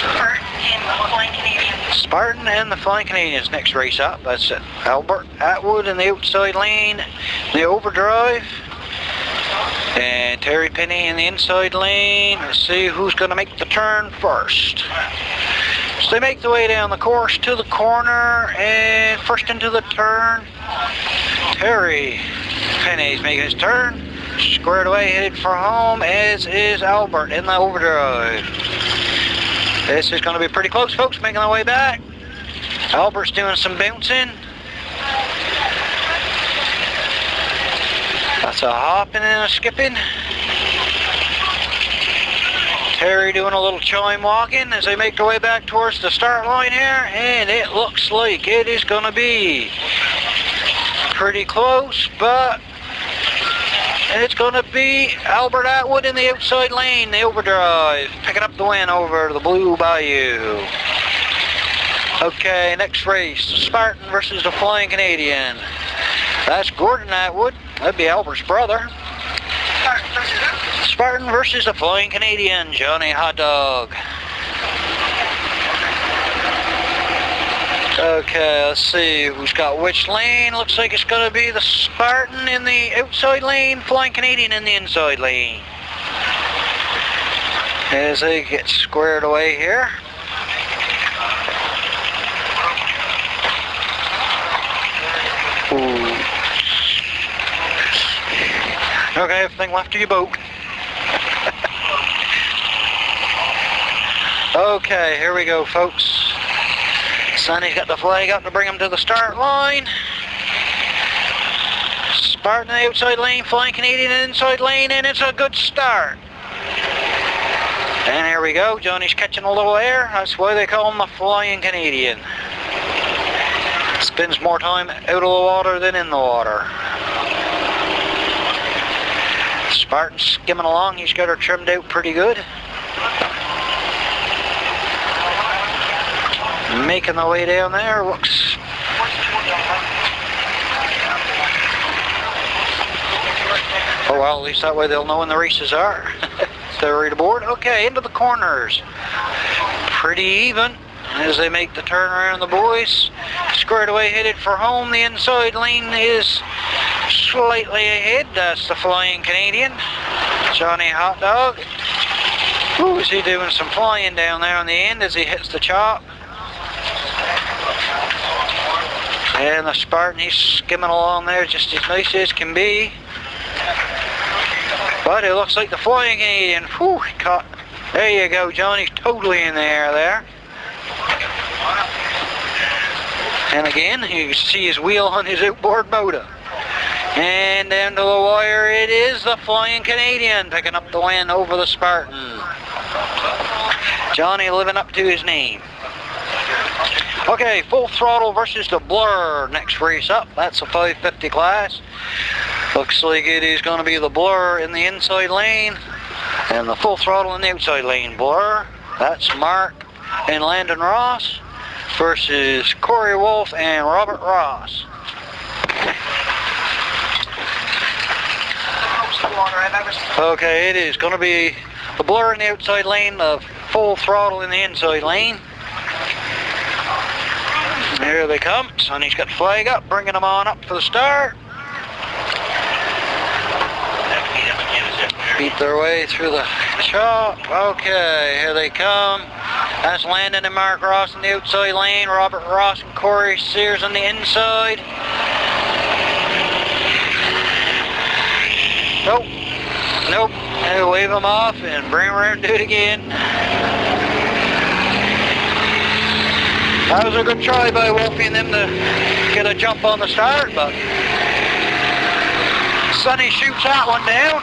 Spartan and the Flying Canadians. Spartan and the Flying Canadians next race up. That's it. Albert Atwood in the outside lane, the Overdrive. And Terry Penny in the inside lane. Let's see who's going to make the turn first. So they make the way down the course to the corner, and first into the turn, Terry Penny's making his turn. Squared away, headed for home, as is Albert in the Overdrive. This is going to be pretty close, folks, making their way back. Albert's doing some bouncing. That's a hopping and a skipping. Terry doing a little chime walking as they make their way back towards the start line here, and it looks like it is going to be pretty close, but it's going to be Albert Atwood in the outside lane, the Overdrive, picking up the win over the Blue Bayou. Okay, next race, the Spartan versus the Flying Canadian. That's Gordon Atwood, that'd be Albert's brother. Spartan versus the Flying Canadian, Johnny Hot Dog. Okay, let's see who's got which lane. Looks like it's going to be the Spartan in the outside lane, Flying Canadian in the inside lane. As they get squared away here. Ooh. Okay, everything left of your boat. Okay, here we go, folks. Sonny's got the flag up to bring him to the start line. Spartan in the outside lane, Flying Canadian in the inside lane, and it's a good start. And here we go, Johnny's catching a little air. That's why they call him the Flying Canadian. Spends more time out of the water than in the water. Spartan's skimming along, he's got her trimmed out pretty good. Making the way down there, looks... Oh well, at least that way they'll know when the races are. They're ready to board. Okay, into the corners. Pretty even as they make the turn around the boys. Squared away, headed for home. The inside lane is slightly ahead. That's the Flying Canadian, Johnny Hot Dog. Ooh, is he doing some flying down there on the end as he hits the chop? And the Spartan, he's skimming along there just as nice as can be. But it looks like the Flying Canadian, whew, caught. There you go, Johnny's totally in the air there. And again, you can see his wheel on his outboard motor. And down to the wire it is, the Flying Canadian picking up the win over the Spartan. Johnny living up to his name. Okay, Full Throttle versus the Blur next race up. That's a 550 class. Looks like it is going to be the Blur in the inside lane and the Full Throttle in the outside lane. Blur, that's Mark and Landon Ross versus Corey Wolf and Robert Ross. Okay, it is going to be the Blur in the outside lane, the Full Throttle in the inside lane. Here they come. Sonny's got the flag up, bringing them on up for the start. Beat their way through the chop. Okay, here they come. That's Landon and Mark Ross in the outside lane. Robert Ross and Corey Sears on the inside. Nope. Nope. They wave them off and bring them around and do it again. That was a good try by Wolfie and them to get a jump on the start, but Sonny shoots that one down.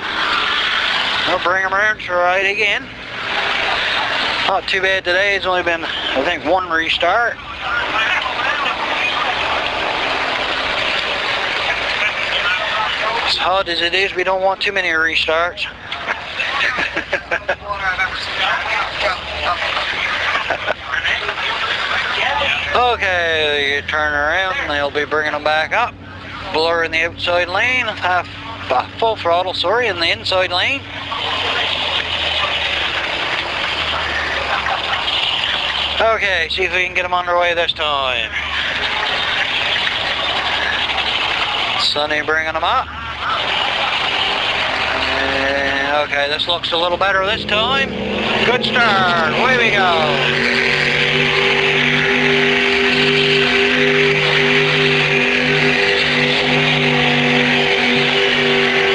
They'll bring him around, try it again. Not too bad today. It's only been, I think, one restart. As hot as it is, we don't want too many restarts. Okay, you turn around and they'll be bringing them back up. Blur in the outside lane, full throttle, sorry, in the inside lane. Okay, see if we can get them underway this time. Sunny bringing them up. Okay, this looks a little better this time. Good start, away we go.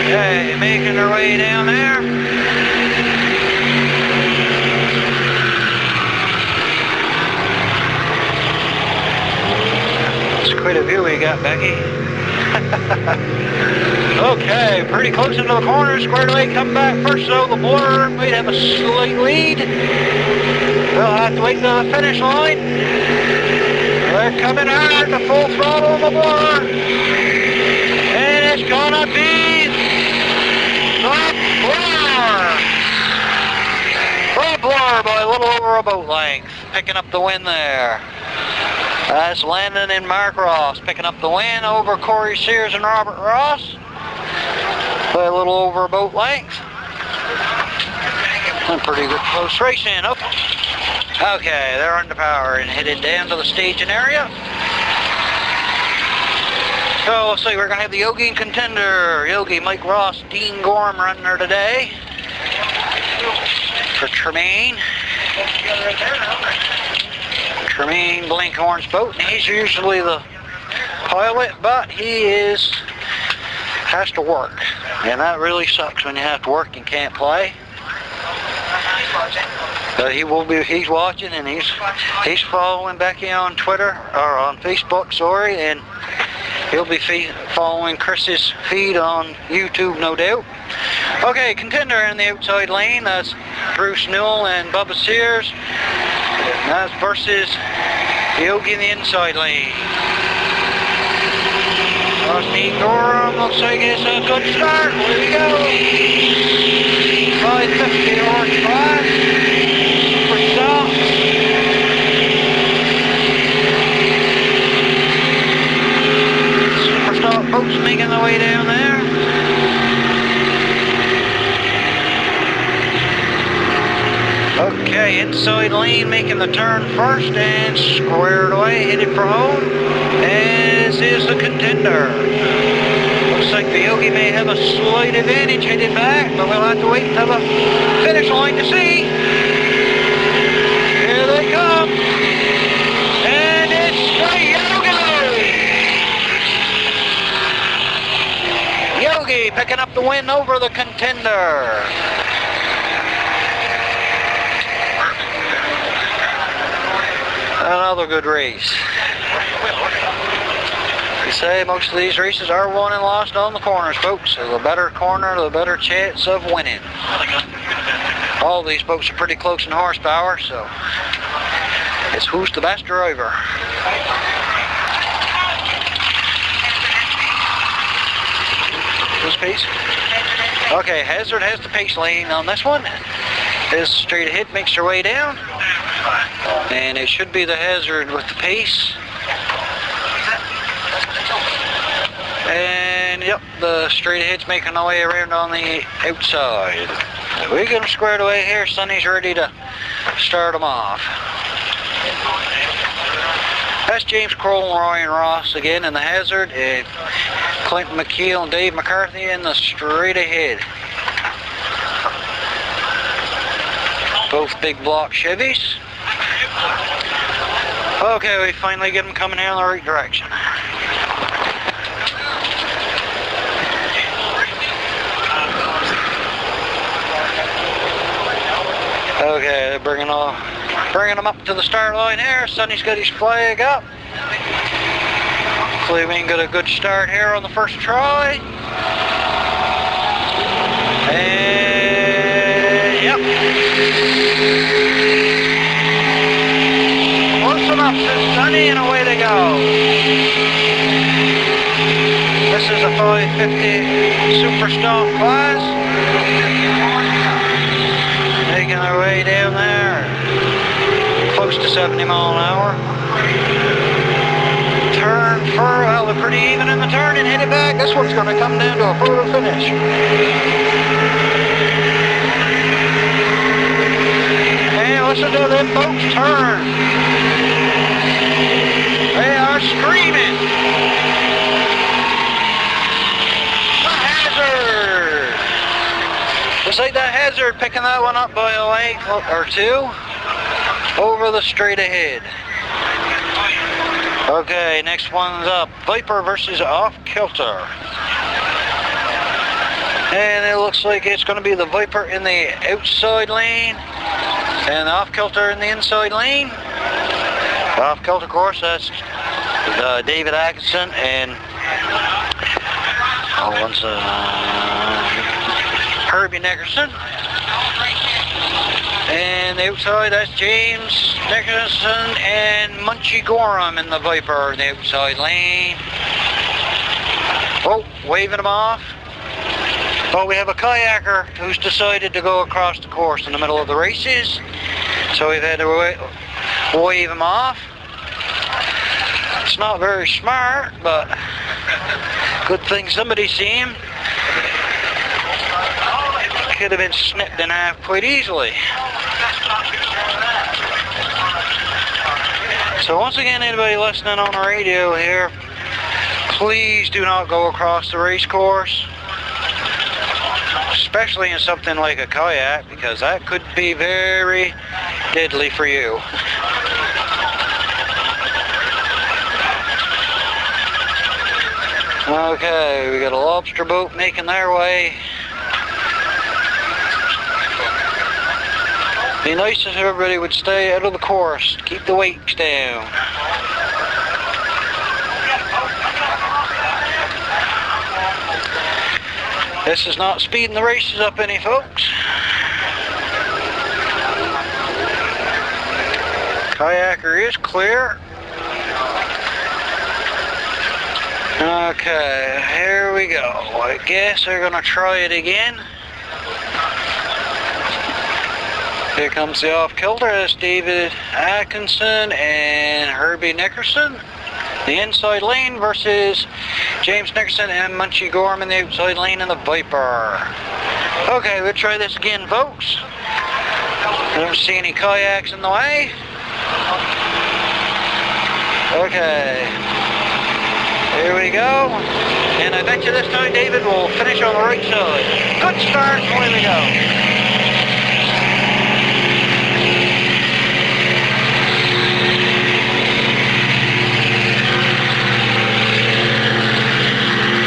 Okay, making their way down there. It's quite a view we got, Becky. Okay, pretty close into the corner, squared away, come back first though, the border might have a slight lead. We'll have to wait to the finish line. They're coming hard to full throttle on the border. And it's gonna be the Blur by a little over a boat length, picking up the win there. That's Landon and Mark Ross picking up the win over Corey Sears and Robert Ross by a little over a boat length. And pretty good close racing. Okay, they're under power and headed down to the staging area. So let's see, we're going to have the Yogi and Contender. Yogi, Mike Ross, Dean Gorham running there today. For Tremaine. Tremaine Blinkhorn's boat, and he's usually the pilot, but he has to work, and that really sucks when you have to work and can't play. But he's watching, and he's following Becky on Twitter, or on Facebook, sorry, and he'll be following Chris's feed on YouTube, no doubt. Okay, Contender in the outside lane, that's Bruce Newell and Bubba Sears. That's versus Yogi in the inside lane. Dean Gorham, looks like it's a good start. Here we go. 550 orange class. Super stop. Super stop boats making their way down there. Okay, inside lane making the turn first and squared away, headed for home. As is the Contender. Looks like the Yogi may have a slight advantage headed back, but we'll have to wait until the finish line to see. Here they come. And it's the Yogi! Yogi picking up the win over the Contender. Another good race. You say most of these races are won and lost on the corners, folks. So the better corner, the better chance of winning. All these boats are pretty close in horsepower, so it's who's the best driver. Who's pace? Okay, Hazard has the pace lane on this one. Is straight ahead, makes her way down. And it should be the Hazard with the pace. And yep, the straight ahead's making their way around on the outside. We get them squared away here. Sonny's ready to start them off. That's James Kroll and Ryan Ross again in the Hazard. And Clinton McKeel and Dave McCarthy in the straight ahead. Both big block Chevys. Okay, we finally get them coming in the right direction. Okay, they're bringing them up to the start line here. Sonny's got his flag up. Hopefully we can get a good start here on the first try. And yep. synopsis, Sonny, and away they go. This is a 550 Super Stock class. Making their way down there. Close to 70 mile an hour. Turn for, well, they're pretty even in the turn and hit it back. This one's going to come down to a photo finish. And listen to them folks turn. They are screaming. The Hazard. Just like that Hazard, picking that one up by a length or two over the straight ahead. Okay, next one's up. Viper versus Off Kilter. And it looks like it's going to be the Viper in the outside lane and the Off Kilter in the inside lane. The Off Kilter, of course, that's David Atkinson and Herbie Nickerson. And the outside, that's James Nickerson and Munchie Gorham in the Viper in the outside lane. Oh, waving them off. Oh, we have a kayaker who's decided to go across the course in the middle of the races. So we've had to wave him off. It's not very smart, but good thing somebody seen him. Could have been snipped in half quite easily. So once again, anybody listening on the radio here, please do not go across the race course, especially in something like a kayak, because that could be very deadly for you. Okay, we got a lobster boat making their way. Be nice if everybody would stay out of the course, keep the weights down. This is not speeding the races up any, folks. Kayaker is clear. Okay, here we go. I guess they're gonna try it again. Here comes the Off Kilter. That's David Atkinson and Herbie Nickerson. The inside lane versus James Nickerson and Munchie Gorham in the outside lane in the Viper. Okay, we'll try this again, folks. I don't see any kayaks in the way. Okay. Here we go. And I bet you this time David will finish on the right side. Good start. Away we go.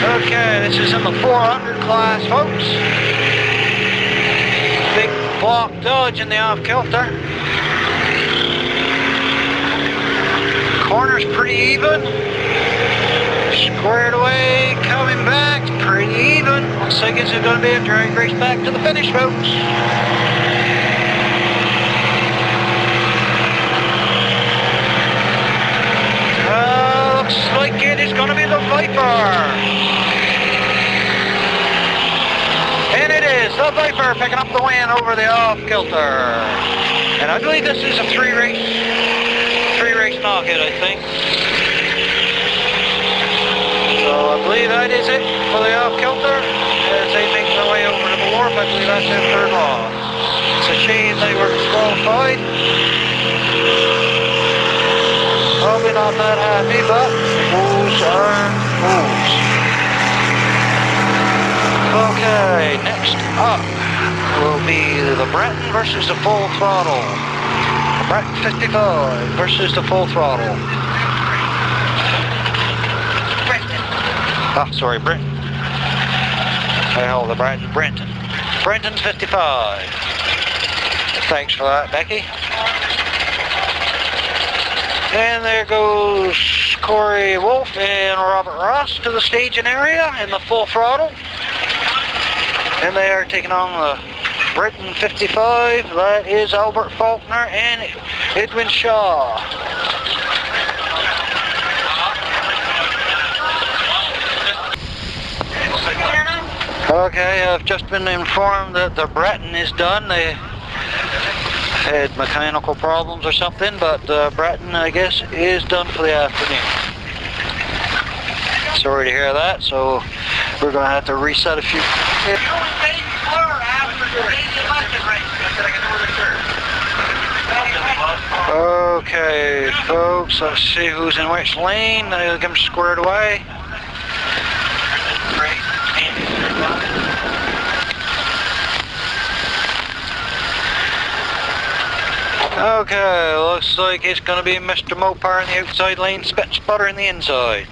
Okay, this is in the 400 class, folks. Big block dodge in the Off Kilter. Corner's pretty even. Squared away, coming back, pretty even. Looks like it's going to be a drag race back to the finish, folks. Looks like it is going to be the Viper. And it is the Viper picking up the win over the Off Kilter. And I believe this is a three race knockout, I think. So I believe that is it for the Off Kilter. As they make their way over to the wharf, I believe that's their third loss. It's a shame they were disqualified. Probably not that happy, but moves are moves. Okay, next up will be the Breton versus the Full Throttle. The Breton 55 versus the Full Throttle. Oh, sorry, Brenton. The Brenton. Brenton's 55. Thanks for that, Becky. And there goes Corey Wolf and Robert Ross to the staging area in the Full Throttle. And they are taking on the Brenton 55. That is Albert Faulkner and Edwin Shaw. Okay, I've just been informed that the Breton is done. They had mechanical problems or something, but Breton, I guess, is done for the afternoon. Sorry to hear that, so we're going to have to reset a few. Okay, folks, let's see who's in which lane. They'll get them squared away. Okay, looks like it's going to be Mr. Mopar in the outside lane, Spit and Sputter in the inside.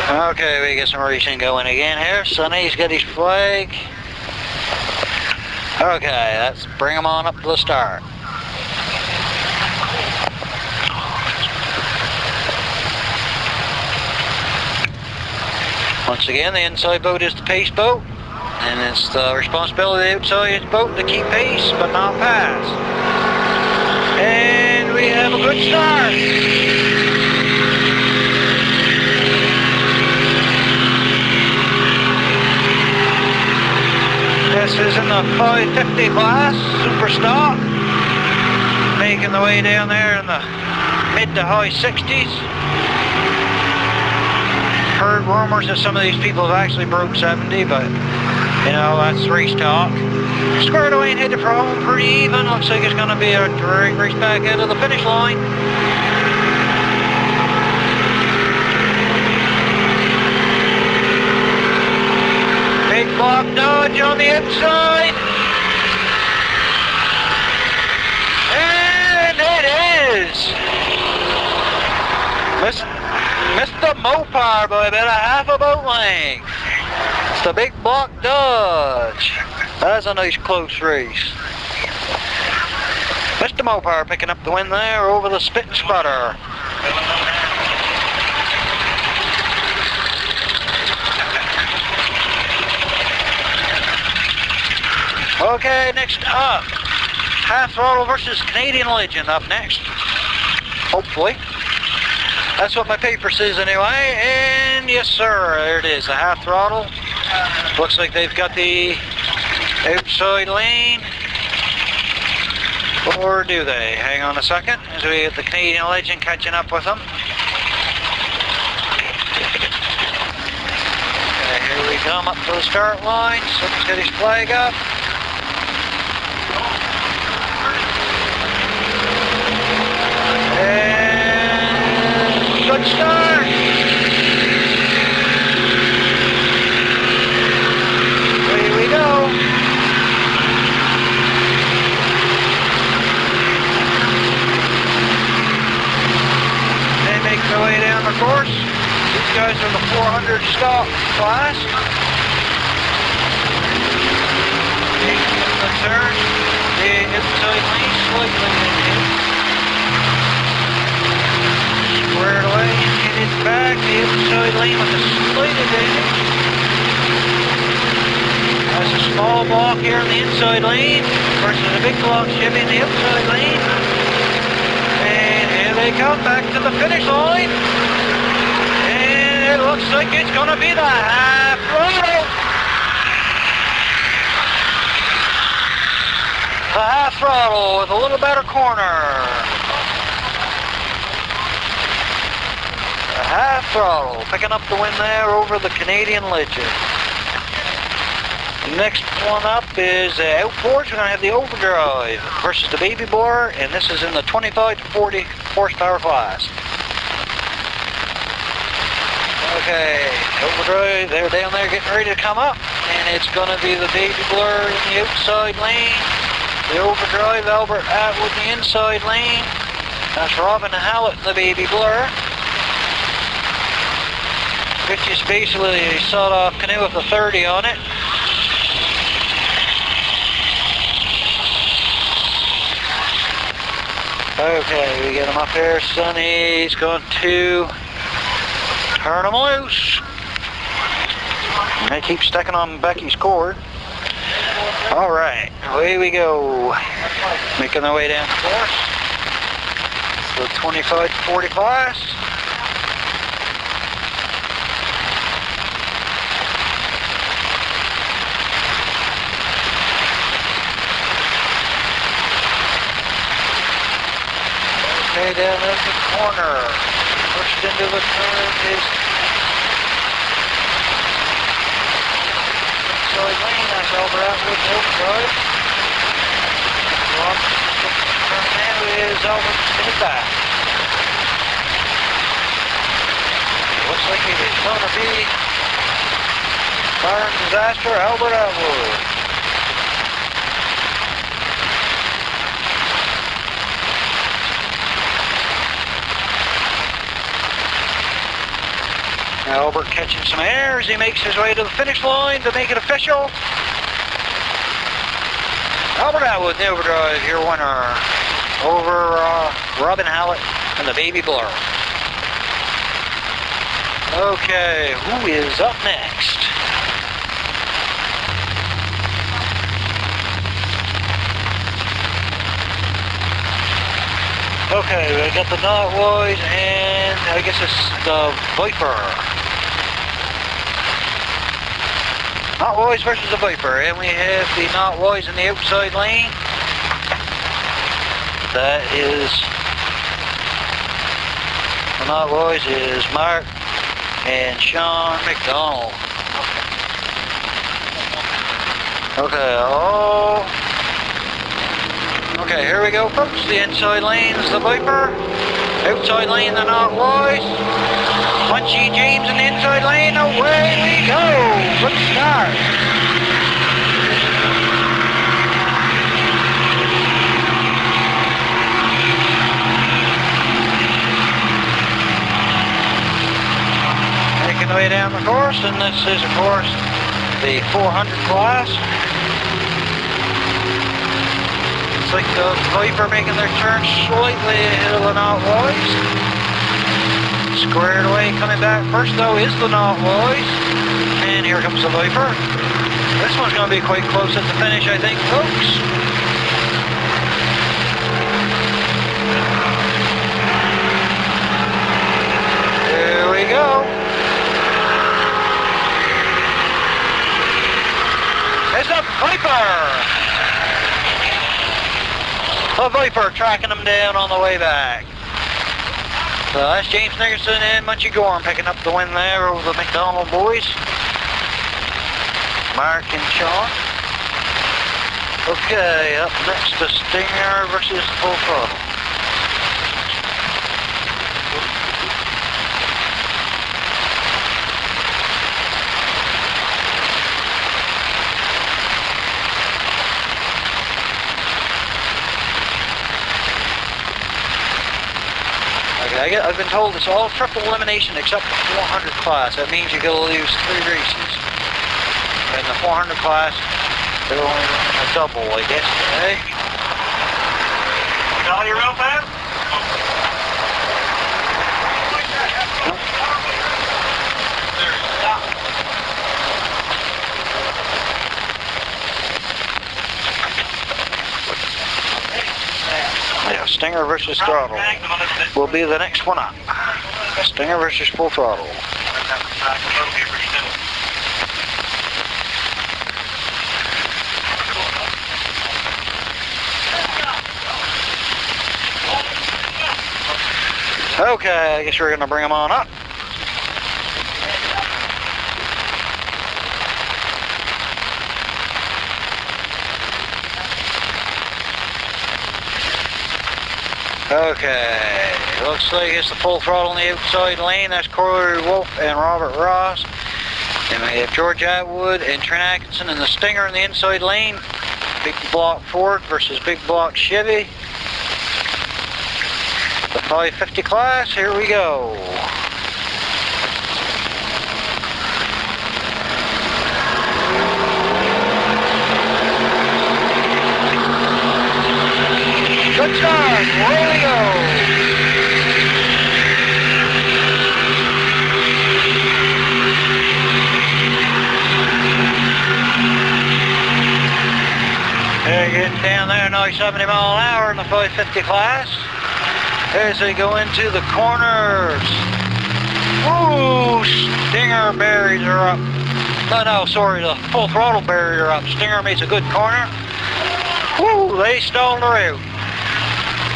Okay, we get some racing going again here. Sonny's got his flag. Okay, let's bring him on up to the start. Once again, the inside boat is the pace boat, and it's the responsibility of the outside boat to keep pace but not pass. And we have a good start. This is in the 550 class, super stock, making the way down there in the mid to high 60s. Heard rumors that some of these people have actually broke 70, but you know, that's race talk. Squared away and headed for home pretty even. Looks like it's going to be a direct race back out of the finish line. Big block dodge on the inside. And it is. Missed the Mopar by about a half a boat length. It's the big block dodge. That's a nice close race. Mr. Mopar picking up the win there over the Spit and Sputter. Okay, next up, Half Throttle versus Canadian Legend up next. Hopefully. That's what my paper says anyway, and yes sir, there it is, the Half Throttle. Looks like they've got the outside lane, or do they? Hang on a second, as we get the Canadian Legend catching up with them. Okay, here we come up to the start line, someone's got his flag up. Good start. Away we go. They make their way down the course. These guys are the 400 stock class. Taking the turn. The inside lane slightly in. Squared away, headed back, the inside lane with a slight advantage. That's a small block here in the inside lane versus a big block Chevy in the outside lane. And here they come back to the finish line. And it looks like it's going to be the Half Throttle. The Half Throttle with a little better corner. Half Throttle picking up the win there over the Canadian Legend. Next one up is Outboard. We're going to have the Overdrive versus the Baby Blower, and this is in the 25 to 40 horsepower class. Okay, Overdrive, they're down there getting ready to come up, and it's going to be the Baby Blower in the outside lane, the Overdrive, Albert Atwood in the inside lane. That's Robin Hallett in the Baby Blower. Which is basically a sawed-off canoe with a 30 on it. Okay, we get him up here. Sonny's going to turn him loose. They keep sticking on Becky's cord. Alright, away we go. Making their way down the course. It's the 25 to 40 class. Okay, down in the corner. Pushed into the curve is inside lane. That's Albert with Overdrive. Turn now is Albert spinning back. Looks like it is going to be Fire and Disaster, Albert Atwood. Albert catching some air as he makes his way to the finish line to make it official. Albert Atwood, the Overdrive, your winner over Robin Hallett and the Baby Blur. Okay, who is up next? Okay, we got the Notwise and I guess it's the Viper. Notwise versus the Viper, and we have the Notwise in the outside lane. That is, the Notwise is Mark and Sean McDonald. Okay, okay, here we go folks. The inside lane is the Viper. Outside lane the Notwise. Punchy James in the inside lane. Away we go. Good start. Making the way down the course, and this is of course the 400 class. It's like the Viper making their turn slightly ahead of the Notwise. Squared away, coming back first though is the Notwise. And here comes the Viper. This one's going to be quite close at the finish, I think, folks. Here we go. It's the Viper! The Viper tracking them down on the way back. So that's James Nickerson and Munchie Gorham picking up the win there over the McDonald boys. Mark and Sean. Okay, up next the Stinger versus Full Throttle. I've been told it's all triple elimination except the 400 class. That means you're going to lose 3 races. In the 400 class, they're only running a double, I guess, today. You got your rope out? Yeah, Stinger versus Throttle will be the next one up. Stinger versus Full Throttle. Okay, I guess we're going to bring them on up. Okay, looks like it's the Full Throttle in the outside lane. That's Corey Wolf and Robert Ross. And we have George Atwood and Trent Atkinson in the Stinger in the inside lane. Big block Ford versus big block Chevy. The 550 class, here we go. Good start, away we go. They're getting down there, now 70 mile an hour in the 550 class. As they go into the corners. Ooh, Stinger barriers are up. No, sorry, the Full Throttle barrier up. Stinger makes a good corner. Woo, they stalled her out.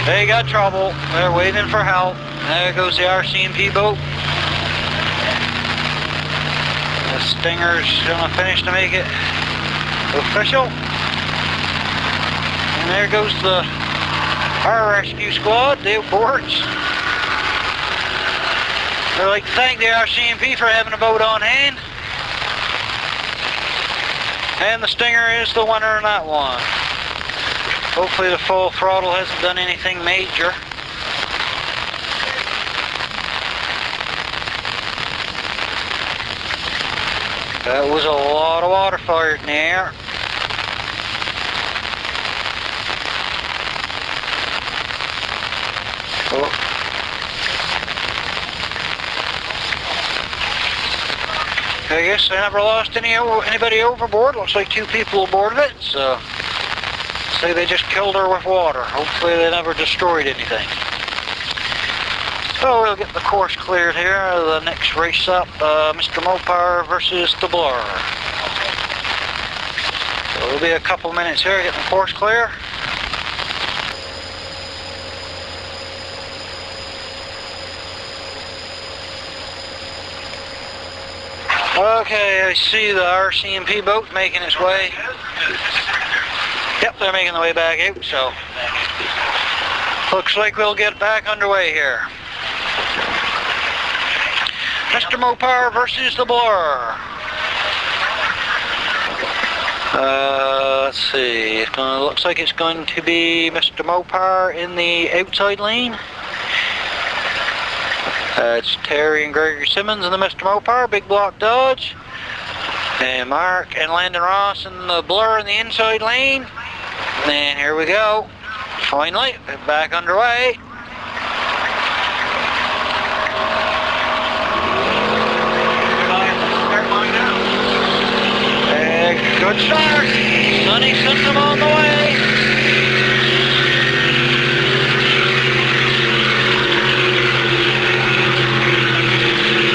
They got trouble. They're waiting for help. There goes the RCMP boat. The Stinger's gonna finish to make it official. And there goes our rescue squad, the Outboards. I'd like to thank the RCMP for having a boat on hand. And the Stinger is the winner in that one. Hopefully the full throttle hasn't done anything major. That was a lot of water fired in the air. Oh. I guess I never lost anybody overboard. Looks like 2 people aboard of it, so say they just killed her with water. Hopefully they never destroyed anything. So we'll get the course cleared here. The next race up, Mr. Mopar versus the Blur. So it'll be a couple minutes here getting the course clear. Okay, I see the RCMP boat making its way. Yep, they're making the way back out, so looks like we'll get back underway here. Mr. Mopar versus the Blur. Let's see, looks like it's going to be Mr. Mopar in the outside lane. It's Terry and Gregory Simmons in the Mr. Mopar, Big Block Dodge. And Mark and Landon Ross in the Blur in the inside lane. And here we go. Finally, back underway. Good start. Sonny sent them on the way.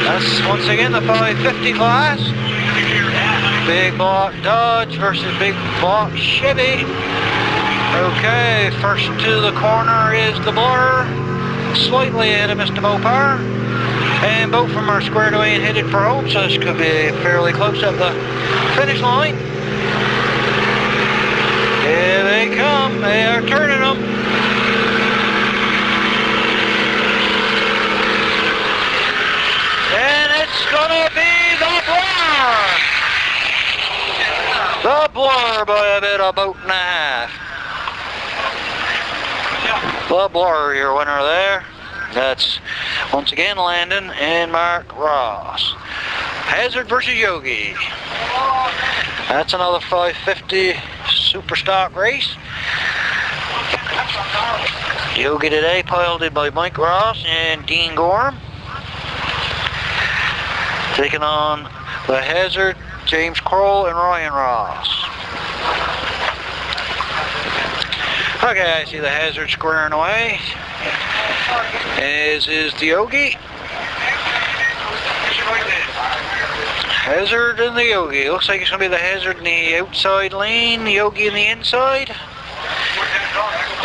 That's once again the 550 class. Big Block Dodge versus Big Block Chevy. Okay, first to the corner is the Blur. Slightly ahead of Mr. Mopar. And both of them are squared away and headed for home, so this could be fairly close at the finish line. Here they come, they are turning them. And it's gonna be the Blur! The Blur by about a boat and a half. The Blur, your winner there. That's once again Landon and Mark Ross. Hazard versus Yogi. That's another 550 super stock race. Yogi today piloted by Mike Ross and Dean Gorham. Taking on the Hazard, James Kroll and Ryan Ross. Okay, I see the Hazard squaring away. As is the Yogi. Hazard and the Yogi. Looks like it's going to be the Hazard in the outside lane, the Yogi in the inside.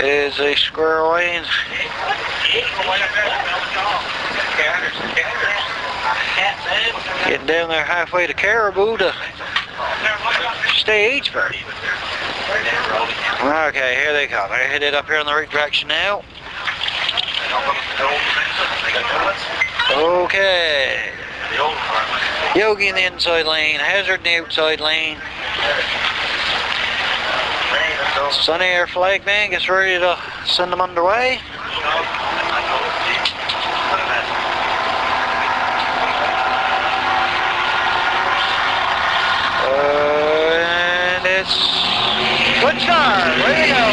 As they square away. And getting down there halfway to Caribou to stage. Okay, here they come. They're headed up here in the right direction now. Okay. Yogi in the inside lane, Hazard in the outside lane. Sunny Air flag man gets ready to send them underway. And it's good start. Way to go.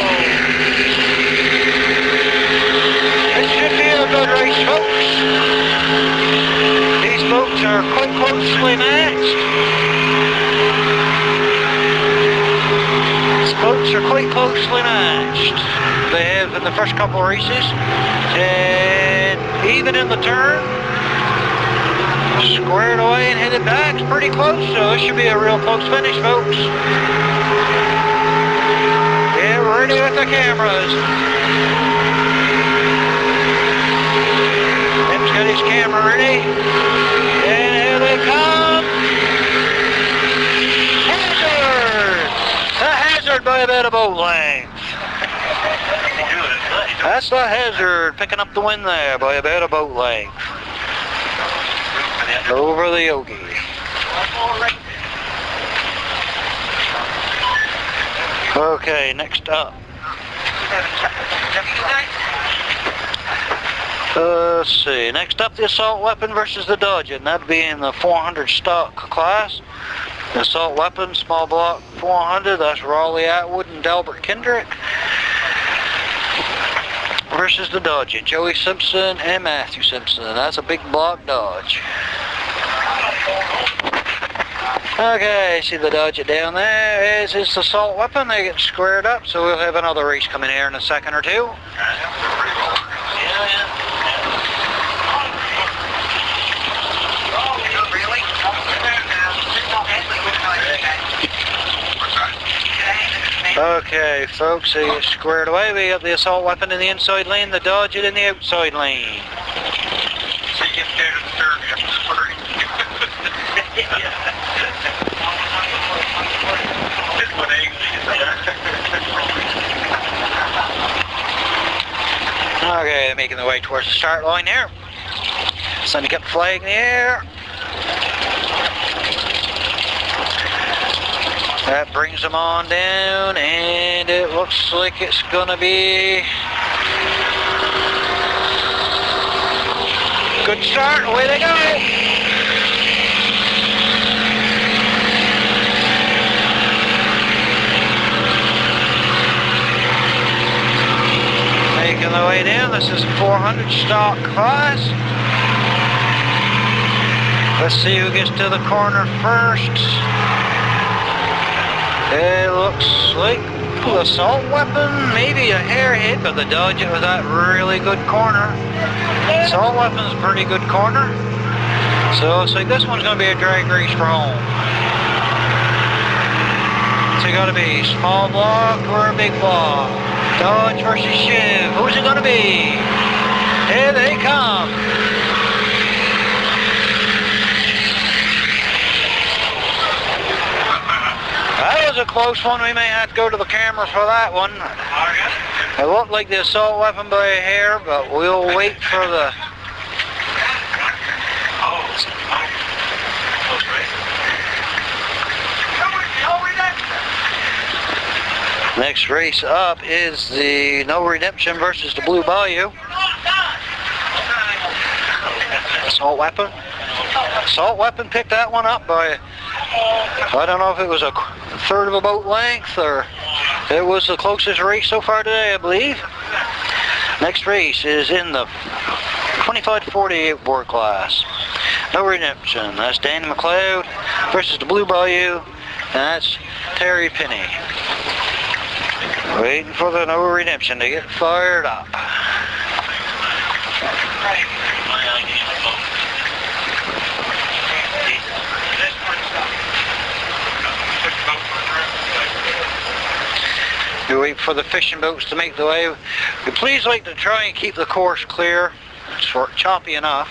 It should be a good race, folks. These boats are quite closely matched. These boats are quite closely matched. They have in the first couple of races. And even in the turn, squared away and headed back. It's pretty close, so it should be a real close finish, folks. Get ready with the cameras. about a boat length. That's the Hazard picking up the win there by about a boat length over the Yogi. Okay, next up. Let's see. Next up, the assault weapon versus the Dodge, and that'd be in the 400 stock class. The assault weapon, small block 400. That's Raleigh Atwood and Delbert Kendrick versus the Dodge, Joey Simpson and Matthew Simpson. That's a big block Dodge. Okay, see the Dodge down there is its assault weapon. They get squared up, so we'll have another race coming here in a second or two. Okay, folks, they get squared away. We got the assault weapon in the inside lane, the Dodge in the outside lane. Okay, they're making their way towards the start line here. Somebody kept the flag in the air. That brings them on down, and it looks like it's gonna be good start. Away they go. Making their way down. This is 400 stock class. Let's see who gets to the corner first. It looks like the assault weapon, maybe a hair hit, but the Dodge it with that really good corner. Assault weapon's a pretty good corner. So it's like this one's going to be a drag race for home. So you got to be small block or a big block. Dodge versus Chev. Who's it going to be? Here they come. That was a close one. We may have to go to the camera for that one. It looked like the assault weapon by a hair, but we'll wait for the... Next race up is the No Redemption versus the Blue Bayou. Assault weapon. Assault weapon picked that one up by... I don't know if it was a third of a boat length or it was the closest race so far today, I believe. Next race is in the 25 to 40 outboard class. No Redemption. That's Danny McLeod versus the Blue Bayou, and that's Terry Penny. Waiting for the No Redemption to get fired up. We wait for the fishing boats to make the way. We please like to try and keep the course clear. It's choppy enough.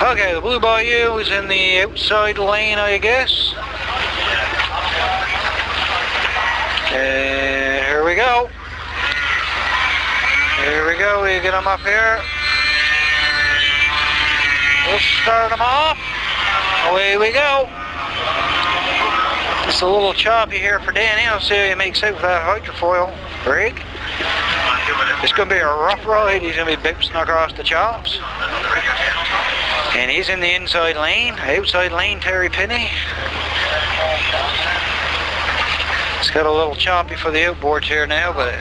Okay, the Blue Bayou is in the outside lane, I guess. Here we go. Here we go. We get them up here. We'll start them off. Away we go. It's a little choppy here for Danny. I'll see how he makes out with that hydrofoil rig. It's going to be a rough ride. He's going to be bouncing across the chops. And he's in the inside lane. Outside lane, Terry Penny. It's got a little choppy for the outboards here now, but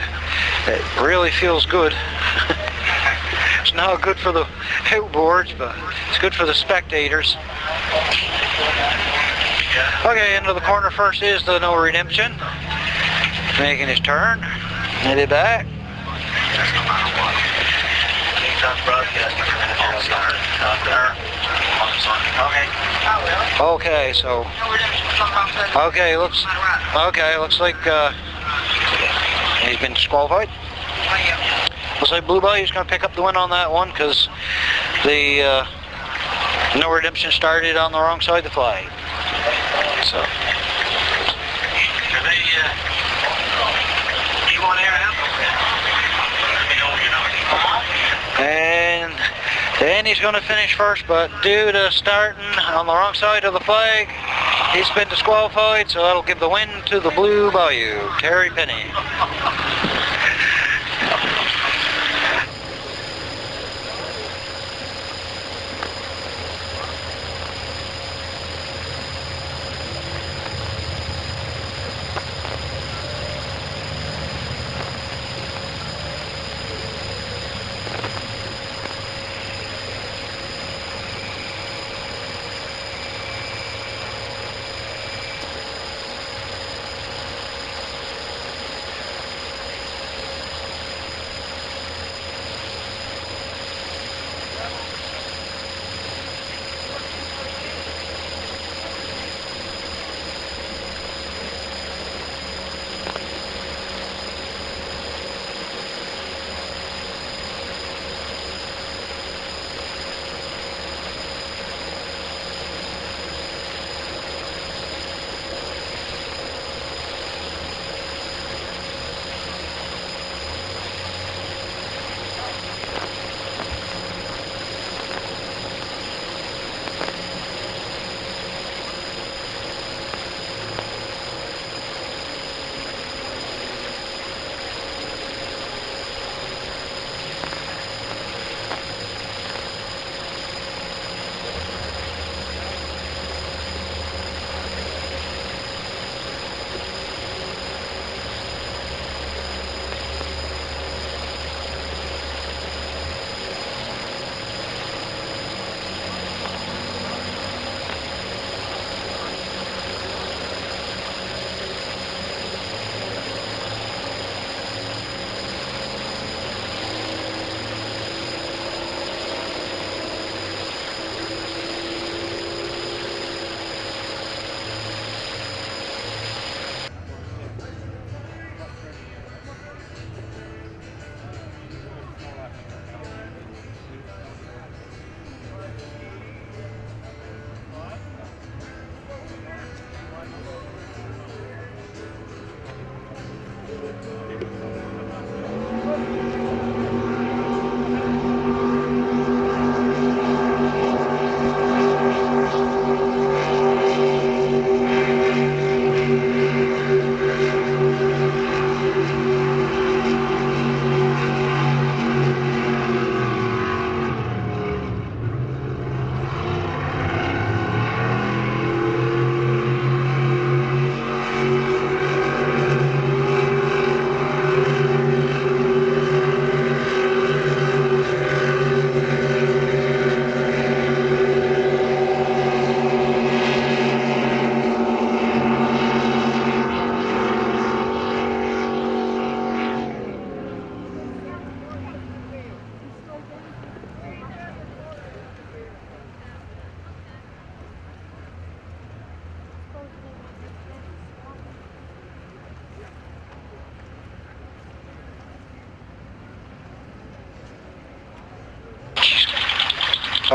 it really feels good. It's not good for the outboards, but it's good for the spectators. Okay, into the corner first is the No Redemption. Making his turn. Headed back. Okay, so looks like he's been disqualified. Looks like Blue Bayou's going to pick up the win on that one because the No Redemption started on the wrong side of the flag. So And Danny's going to finish first, but due to starting on the wrong side of the flag, he's been disqualified, so that'll give the win to the blue Bayou, Terry Penny.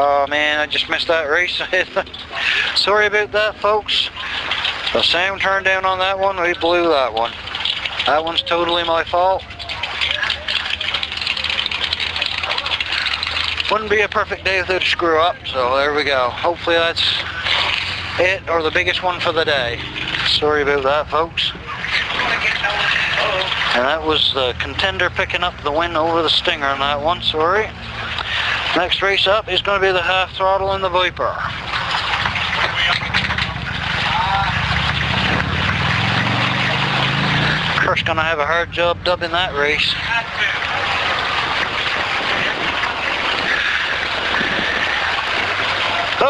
Oh man, I just missed that race. Sorry about that, folks. The sound turned down on that one, we blew that one. That one's totally my fault. Wouldn't be a perfect day without a screw up, so there we go. Hopefully that's it, or the biggest one for the day. Sorry about that, folks. And that was the Contender picking up the win over the Stinger on that one, sorry. Next race up is going to be the Half Throttle and the Viper. Kurt's going to have a hard job dubbing that race.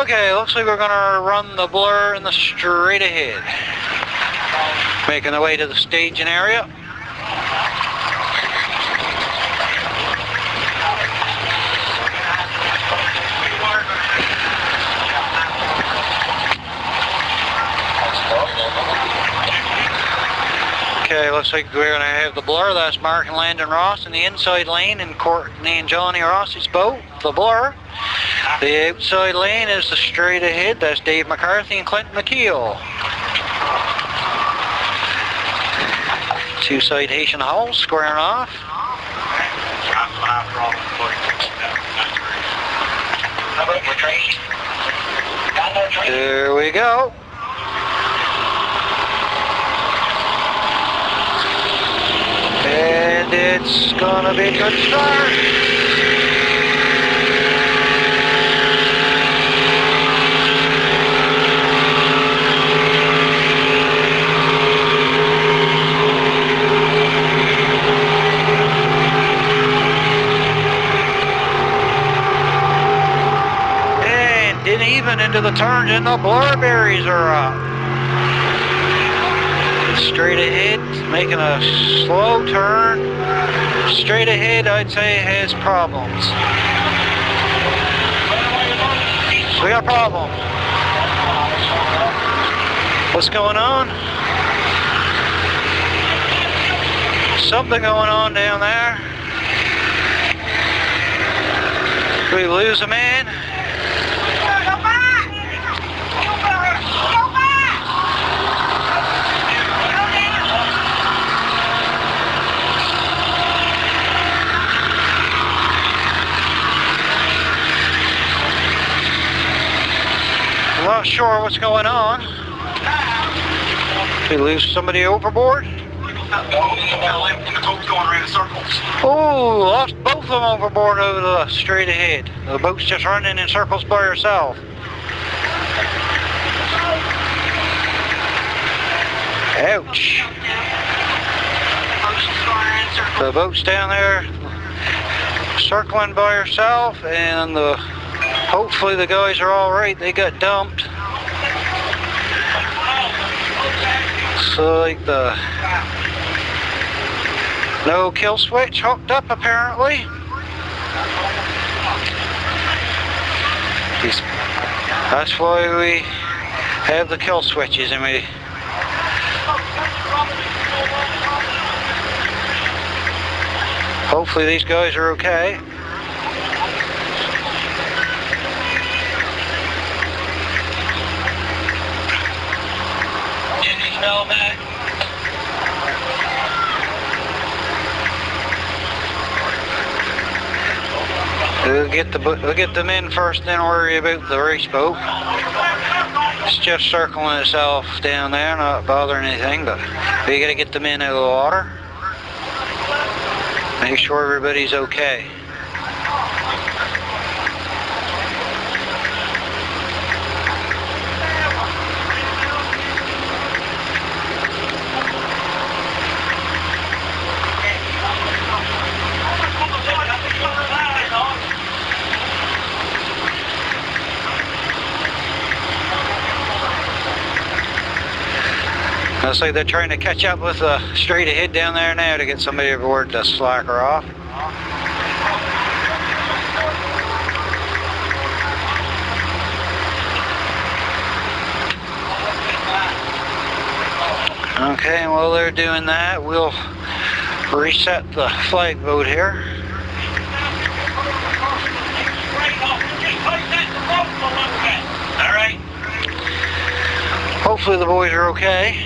Okay, looks like we're going to run the blur in the straight ahead. Making the way to the staging area. Okay, looks like we're going to have the blur. That's Mark and Landon Ross in the inside lane and Courtney and Johnny Ross's boat, the blur. The outside lane is the straight ahead. That's Dave McCarthy and Clinton McKeel. Two citation hulls squaring off. There we go. And it's gonna be a good start. And didn't even into the turns, and the blurberries are up. Straight ahead, making a slow turn. Straight ahead, I'd say, has problems. We got a problem. What's going on? Something going on down there. Did we lose a man? Not sure what's going on. Did we lose somebody overboard? Oh, lost both of them overboard over the straight ahead. The boat's just running in circles by herself. Ouch. The boat's down there circling by herself, and hopefully the guys are all right. They got dumped. So like no kill switch hooked up apparently. That's why we have the kill switches, and we hopefully these guys are okay. We'll get them in first, then worry about the race boat. It's just circling itself down there, not bothering anything, but we gotta get them in out of the water. Make sure everybody's okay. Looks like they're trying to catch up with the straight ahead down there now to get somebody aboard to slack her off. Okay, while they're doing that, we'll reset the flag boat here. Alright. Hopefully the boys are okay.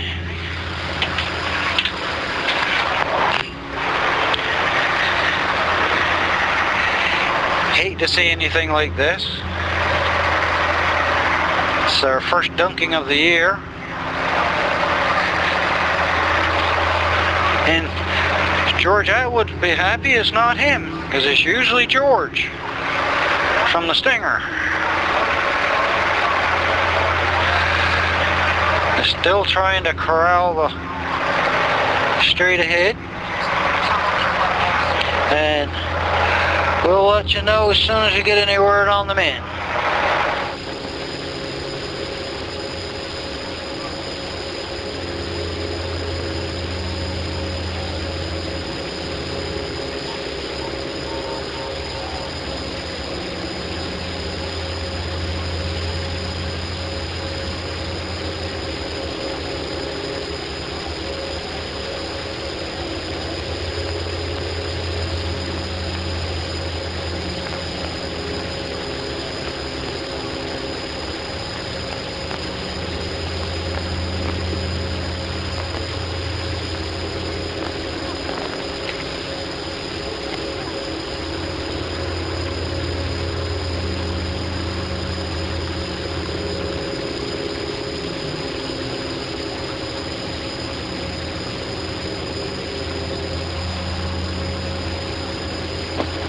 Hate to see anything like this. It's our first dunking of the year. And George Atwood would be happy it's not him, because it's usually George from the Stinger. They're still trying to corral the straight ahead. And we'll let you know as soon as we get any word on the men.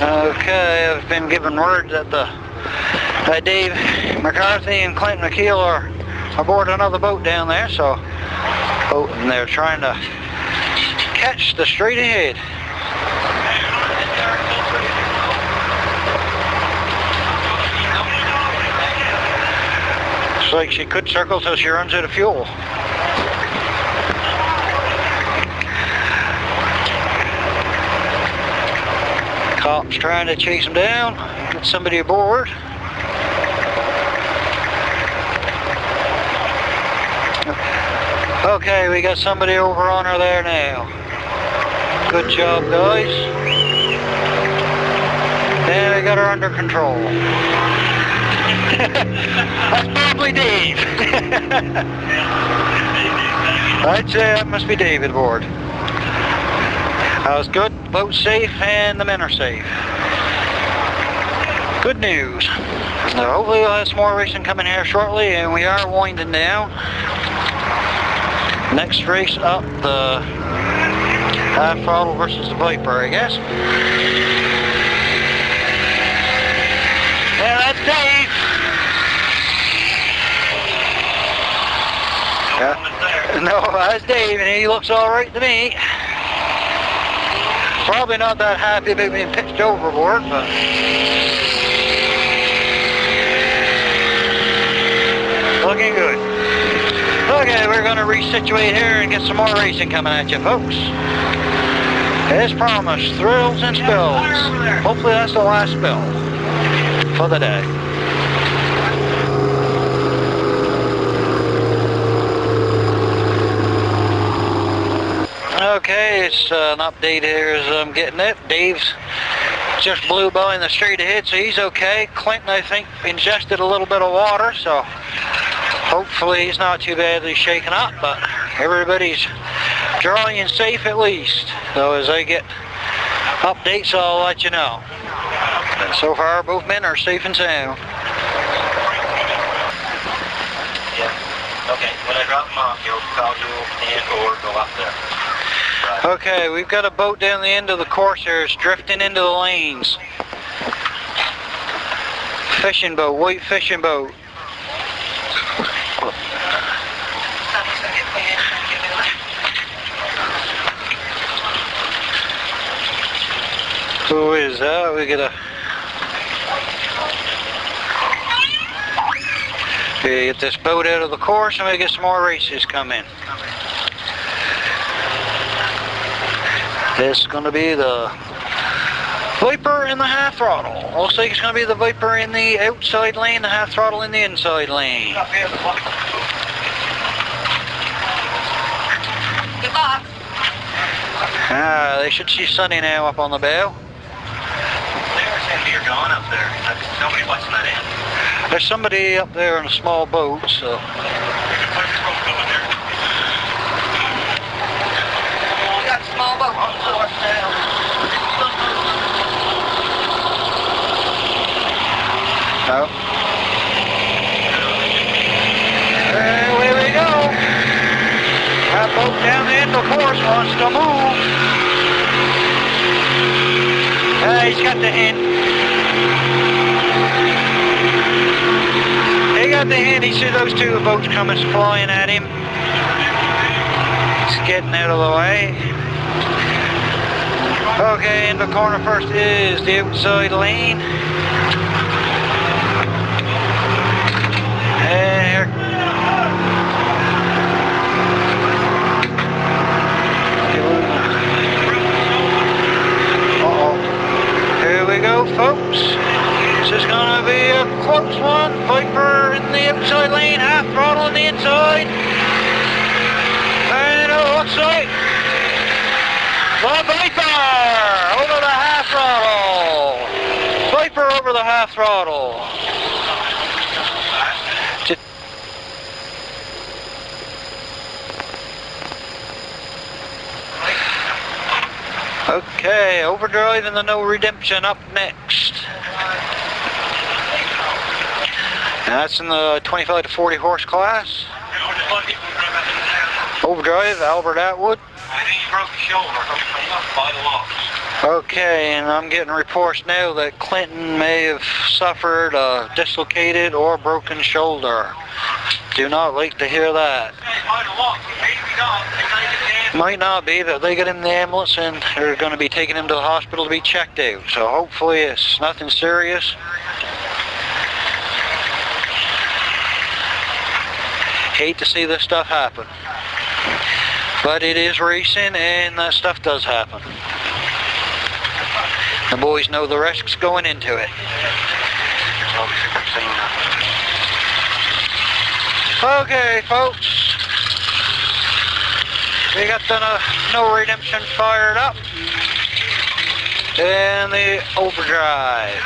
Okay, I've been given word that Dave McCarthy and Clinton McKeel are aboard another boat down there, so and they're trying to catch the straight ahead. Looks like she could circle till she runs out of fuel. Cops trying to chase him down, get somebody aboard. Okay, we got somebody over on her there now. Good job, guys. And we got her under control. That's probably Dave. I'd say that must be David aboard. That was good. Boat's safe and the men are safe. Good news. Now, hopefully we'll have some more racing coming here shortly, and we are winding down. Next race up, the Half Throttle versus the Viper, I guess. Yeah, that's Dave. Yeah. No, that's Dave, and he looks all right to me. Probably not that happy about being pitched overboard, but looking good. Okay, we're going to resituate here and get some more racing coming at you, folks. As promised, thrills and spills. Hopefully that's the last spill for the day. Okay, it's an update here as I'm getting it. Dave's just blew by in the straight ahead, so he's okay. Clinton, I think, ingested a little bit of water, so hopefully he's not too badly shaken up, but everybody's dry and safe at least. So as I get updates, I'll let you know. And so far, both men are safe and sound. Yeah. Okay, when I drop them off, he'll call you and or go up there. Okay, we've got a boat down the end of the course here. It's drifting into the lanes. Fishing boat, white fishing boat. Who is that? We get this boat out of the course and we get some more races coming. This is going to be the Viper in the half throttle. Looks like it's going to be the Viper in the outside lane, the half throttle in the inside lane. Good luck. Ah, they should see Sunny now up on the bow. They were saying you're gone up there. Nobody watching that in. There's somebody up there in a small boat, so. We got a small boat on the course now. No. Here we go. That boat down the end of the course wants to move. He's got the hint. He got the hint. He see those two boats coming flying at him. He's getting out of the way. Okay, in the corner first is the outside lane. Here. Uh-oh. Here we go, folks. This is going to be a close one. Viper in the outside lane, half throttle on the inside. And it looks like the Viper over the half throttle. Viper over the half throttle. Okay, Overdrive and the No Redemption up next. That's in the 25 to 40 horse class. Overdrive, Albert Atwood. I think he broke his shoulder by the locks. Okay, and I'm getting reports now that Clinton may have suffered a dislocated or broken shoulder. Do not like to hear that. Might not be that they get him in the ambulance and they're going to be taking him to the hospital to be checked out. So hopefully it's nothing serious. Hate to see this stuff happen. But it is racing and that stuff does happen. The boys know the risks going into it. Okay, folks. We got the No Redemption fired up. And the Overdrive.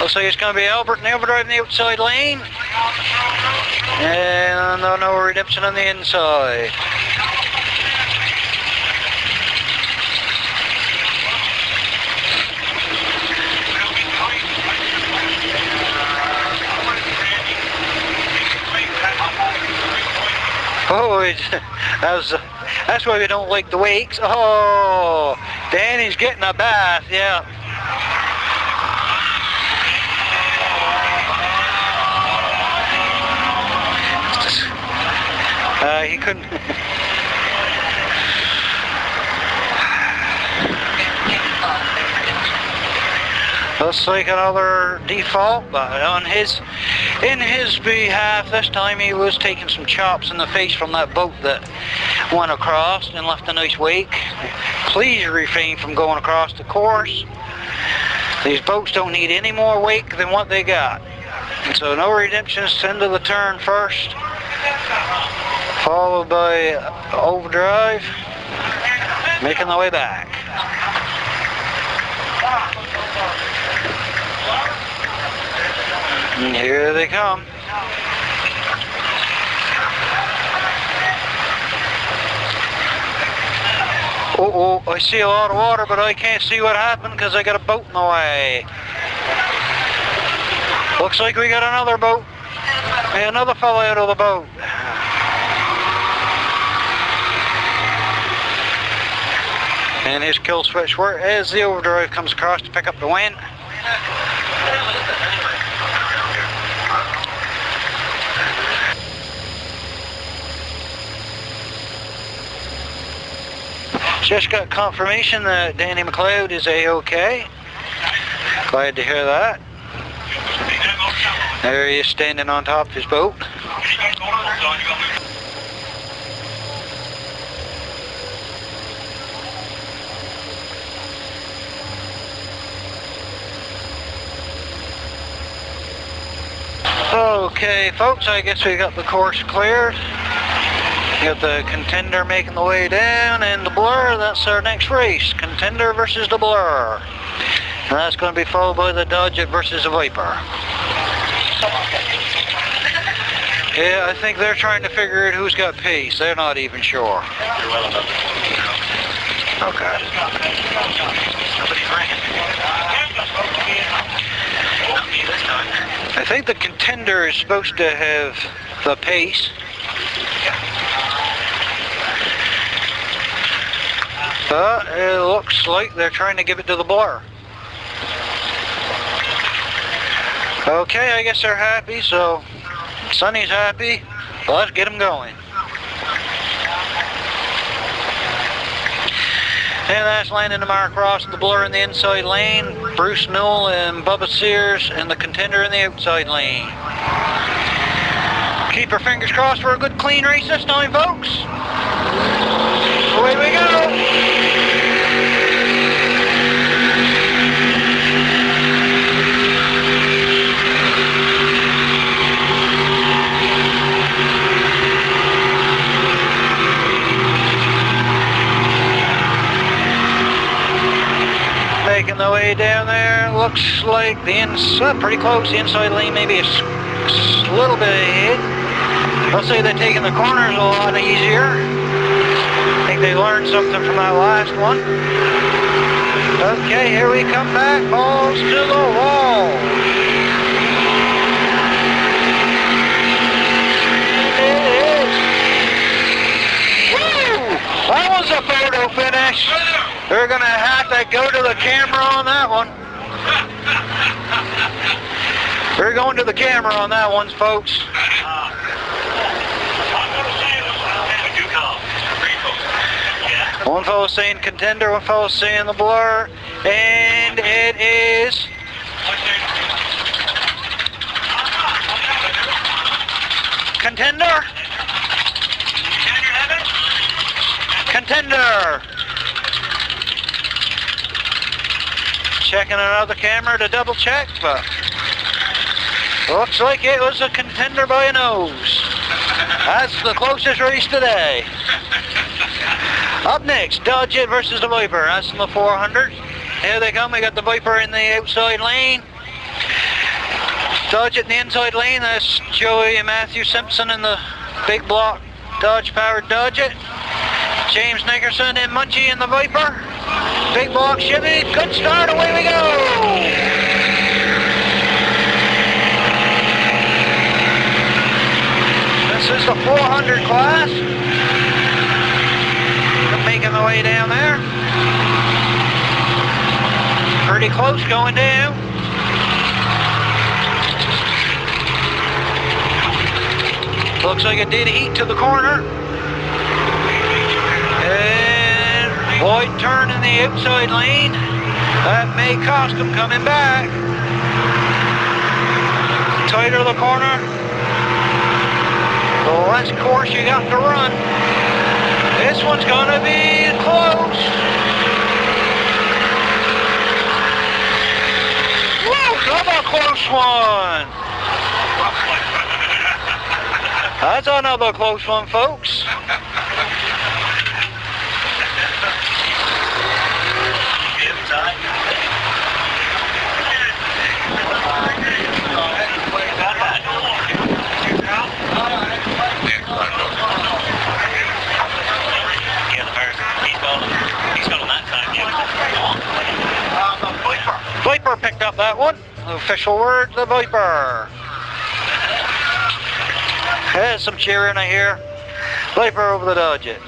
Looks like it's going to be Albert and the Overdrive in the outside lane. And the No Redemption on the inside. Oh, that's why we don't like the wakes. Oh, Danny's getting a bath, yeah. He couldn't. Looks like another default, but in his behalf, this time he was taking some chops in the face from that boat that went across and left a nice wake. Please refrain from going across the course. These boats don't need any more wake than what they got. And so No Redemption's into the turn first, followed by Overdrive, making the way back. And here they come. Oh, I see a lot of water, but I can't see what happened because I got a boat in the way. Looks like we got another boat. And another fellow out of the boat. And his kill switch works as the Overdrive comes across to pick up the win. Just got confirmation that Danny McLeod is A-OK. Glad to hear that. There he is standing on top of his boat. Okay, folks, I guess we got the course cleared. Got the Contender making the way down, and the Blur, that's our next race. Contender versus the Blur. And that's going to be followed by the Dodge versus the Viper. Yeah, I think they're trying to figure out who's got pace. They're not even sure. Okay. I think the Contender is supposed to have the pace. But it looks like they're trying to give it to the Blur. Okay, I guess they're happy, so Sonny's happy. Let's get them going. And that's Landon and Mark Ross and the Blur in the inside lane. Bruce Newell and Bubba Sears and the Contender in the outside lane. Keep your fingers crossed for a good clean race this time, folks. Away we go. Making the way down there, looks like the inside, pretty close, the inside lane maybe a little bit ahead. I'll say they're taking the corners a lot easier. I think they learned something from that last one. Okay, here we come back, balls to the wall. It is. Woo! That was a photo finish. They're gonna have to go to the camera on that one. We're going to the camera on that one, folks. One fellow saying Contender, one fellow saying the Blur, and it is Contender. Contender. Checking another camera to double check, but looks like it was a Contender by a nose. That's the closest race today. Up next, Dodge It versus the Viper. That's in the 400. Here they come. We got the Viper in the outside lane. Dodge It in the inside lane. That's Joey and Matthew Simpson in the big block Dodge powered Dodge It. James Nickerson and Munchie in the Viper. Big block Chevy. Good start. Away we go. This is the 400 class. Making the way down there. Pretty close going down. Looks like it did heat to the corner. And wide turn in the outside lane. That may cost him coming back. Tighter the corner. The less course you got to run. This one's gonna be close. Whoa, another close one. That's another close one, folks. Viper picked up that one. Official word, the Viper. There's some cheering I hear. Viper over the Dodge It.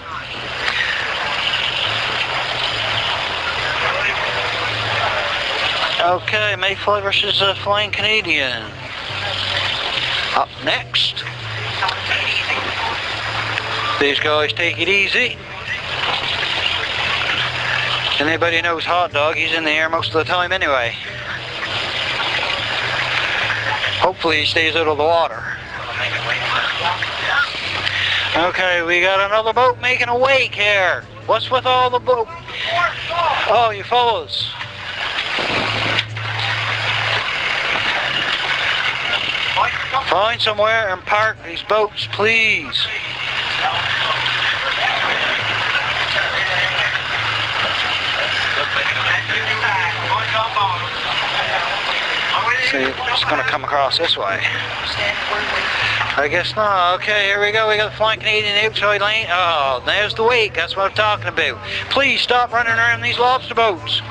Okay, Mayfly versus Flying Canadian. Up next. These guys take it easy. Anybody knows Hot Dog, he's in the air most of the time anyway. Hopefully he stays out of the water. Okay, we got another boat making a wake here. What's with all the boat? Oh, you fellas. Find somewhere and park these boats, please. See, it's going to come across this way. I guess not. Okay, here we go. We got the Flying Canadian outside lane. Oh, there's the wake. That's what I'm talking about. Please stop running around these lobster boats.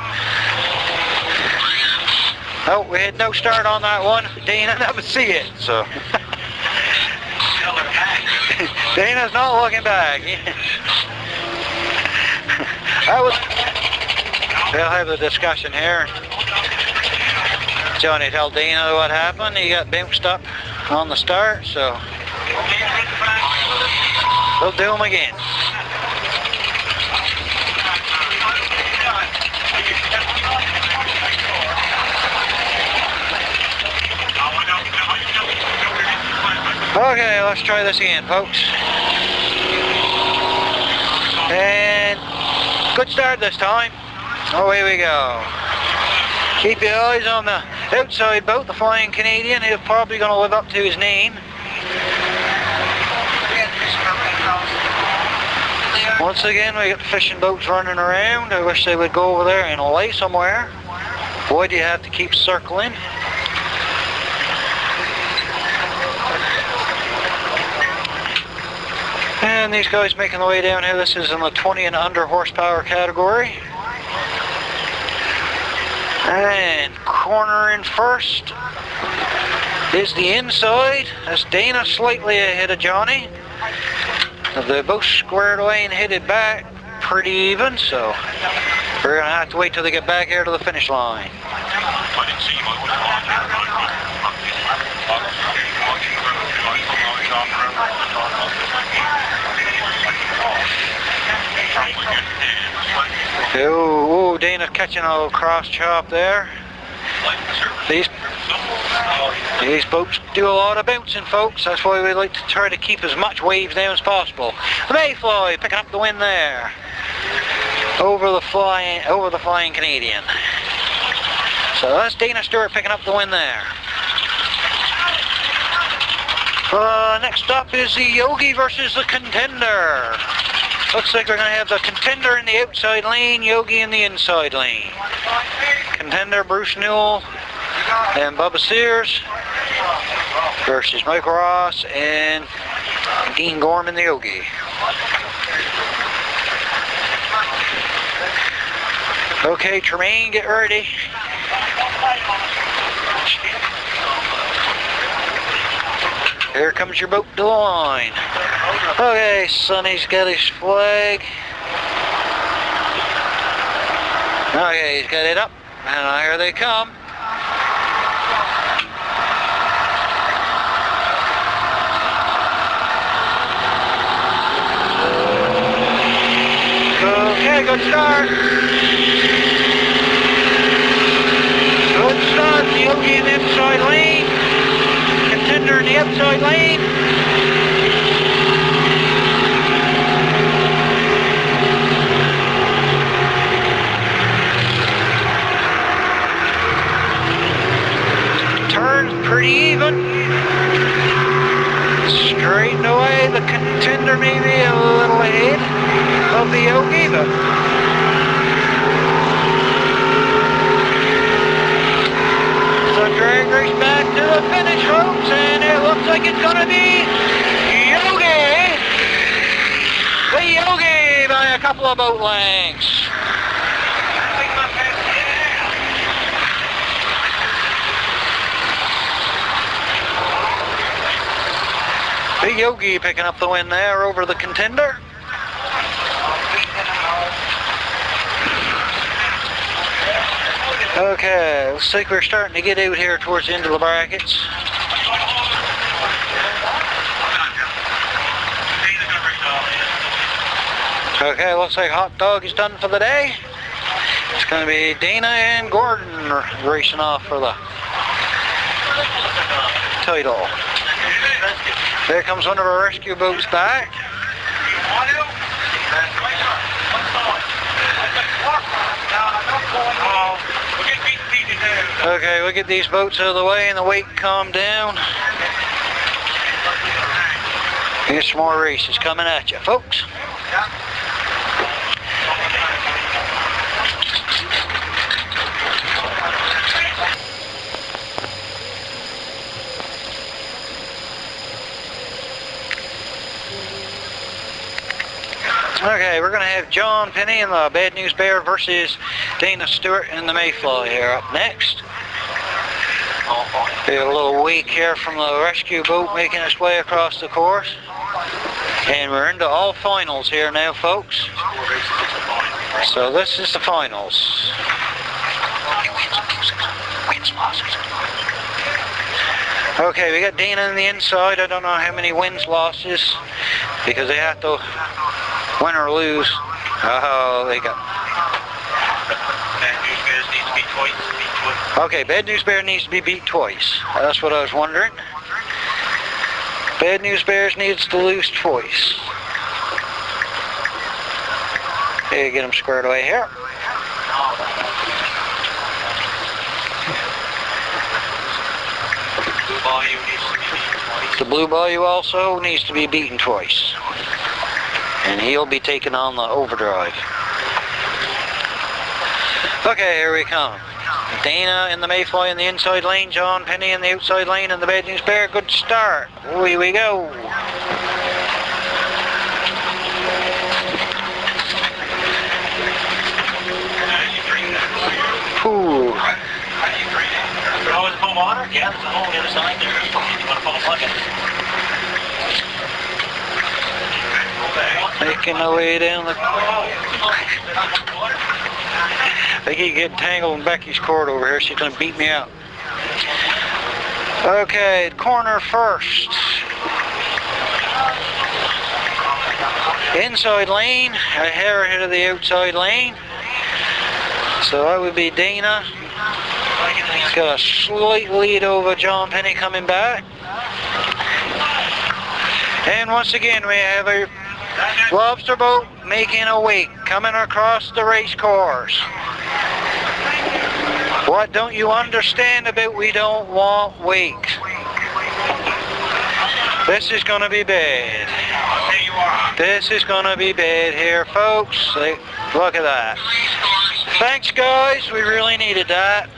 Oh, we had no start on that one. Dana never see it, so. Dana's not looking back. That was. They'll have the discussion here. Johnny tell Dana what happened. He got bounced up on the start, so they'll do him again. Okay, let's try this again, folks. And good start this time. Away we go. Keep your eyes on the outside boat, the Flying Canadian. He's probably going to live up to his name. Once again, we got fishing boats running around. I wish they would go over there and lay somewhere. Boy, do you have to keep circling. And these guys making the way down here. This is in the 20 and under horsepower category. And cornering first is the inside. That's Dana slightly ahead of Johnny. They're both squared away and headed back pretty even, so We're gonna have to wait till they get back here to the finish line. I didn't see you. I wasn't on there. Oh, Dana catching a cross chop there. These boats do a lot of bouncing, folks. That's why we like to try to keep as much waves down as possible. The Mayfly picking up the win there. Over the flying Canadian. So that's Dana Stewart picking up the win there. Next up is the Yogi versus the Contender. Looks like we're going to have the Contender in the outside lane, Yogi in the inside lane. Contender, Bruce Newell and Bubba Sears versus Mike Ross and Dean Gorman, the Yogi. Okay, Tremaine, get ready. Here comes your boat to the line. Okay, Sonny's got his flag. Okay, he's got it up. And here they come. Okay, good start. Good start. Yogi in the inside lane. Contender in the outside lane. Turns pretty even. Straighten away. The Contender maybe a little ahead of the Yogi, but the drag race back to the finish, folks, and it looks like it's gonna be Yogi. The Yogi by a couple of boat lengths. The Yogi picking up the win there over the Contender. Okay, looks like we're starting to get out here towards the end of the brackets. Okay, looks like Hot Dog is done for the day. It's going to be Dana and Gordon racing off for the title. There comes one of our rescue boats back. Okay, we'll get these boats out of the way and the weight calm down. Here's some more races coming at you, folks. Okay, we're going to have John Penny and the Bad News Bear versus Dana Stewart and the Mayfly here up next. We have a little wake here from the rescue boat making its way across the course. And we're into all finals here now, folks. So this is the finals. Okay, we got Dana on the inside. I don't know how many wins, losses, because they have to win or lose. Oh, they got... Bad News Bears need to beat twice. Okay, Bad News Bear needs to be beat twice. That's what I was wondering. Bad News Bears needs to lose twice. Okay, get them squared away here. The Blue Bayou also needs to be beaten twice. And he'll be taking on the Overdrive. Okay, here we come. Dana in the Mayfly in the inside lane, John Penny in the outside lane, and the Bad News Bear. Good start. Away we go. Ooh. You always pull water? Yeah, there's a hole on the other side there. You want to pull a plug in? Making our way down the... They keep getting tangled in Becky's cord over here. She's going to beat me out. Okay, corner first. Inside lane, a hair ahead of the outside lane. So that would be Dana. He's got a slight lead over John Penny coming back. And once again we have a lobster boat making a wake coming across the race course. What don't you understand about we don't want wakes? This is going to be bad. This is going to be bad here, folks. Look at that. Thanks, guys. We really needed that.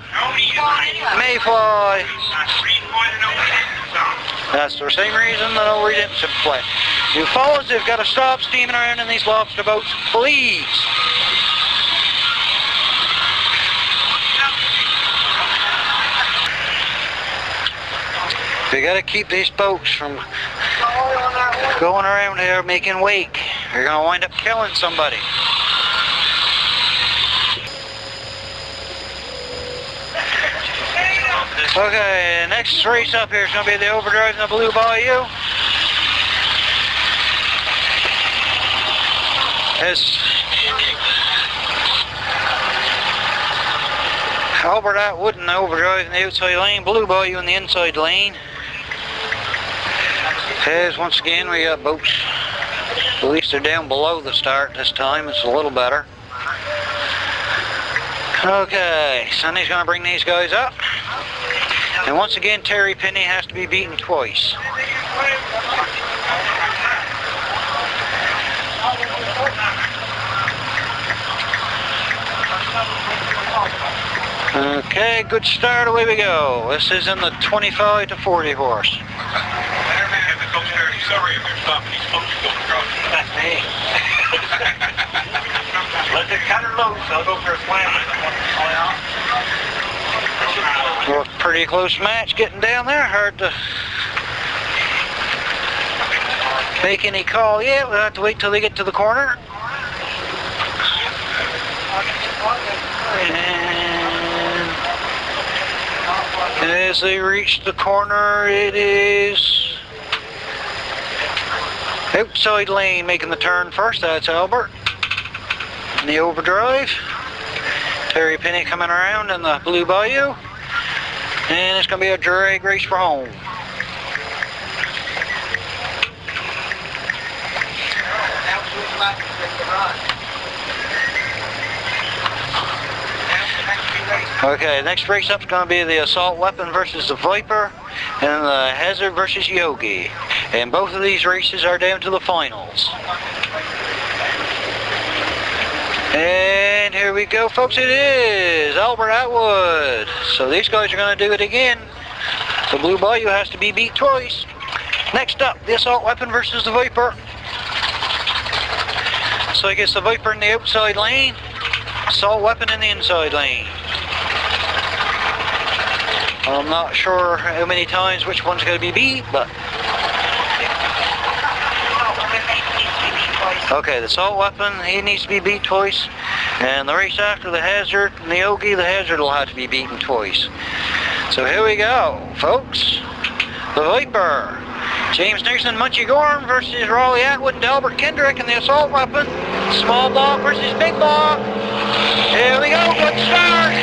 Mayfly. That's the same reason the no redemption play. You fellas have got to stop steaming around in these lobster boats, please. We got to keep these boats from going around here making wake. You're going to wind up killing somebody. Okay, next race up here is going to be the Overdrive in the Blue Bayou. As Albert Atwood in the Overdrive in the outside lane, Blue Bayou in the inside lane. As once again we got boats, at least they're down below the start this time, it's a little better. Okay, Sonny's going to bring these guys up. And once again, Terry Penny has to be beaten twice. Okay, good start, away we go. This is in the 25 to 40 horse. Sorry if you're stopping these folks going across. That's me. Let it cut her loose. I'll go for a swim. Well, pretty close match getting down there. Hard to make any call yet. We'll have to wait till they get to the corner. And as they reach the corner, it is outside lane making the turn first. That's Albert in the Overdrive. Terry Penny coming around in the Blue Bayou. And it's going to be a drag race for home. Okay, next race up is going to be the Assault Weapon versus the Viper and the Hazard versus Yogi. And both of these races are down to the finals. And here we go, folks. It is Albert Atwood. So these guys are going to do it again. The Blue Bayou has to be beat twice. Next up, the Assault Weapon versus the Viper. So I guess the Viper in the outside lane, Assault Weapon in the inside lane. I'm not sure how many times which one's going to be beat, but... Okay, the Assault Weapon, he needs to be beat twice. And the race after the Hazard and the Yogi, the Hazard will have to be beaten twice. So here we go, folks. The Viper. James Nixon, Munchie Gorham versus Raleigh Atwood and Albert Kendrick in the Assault Weapon. Small block versus big block. Here we go, good start.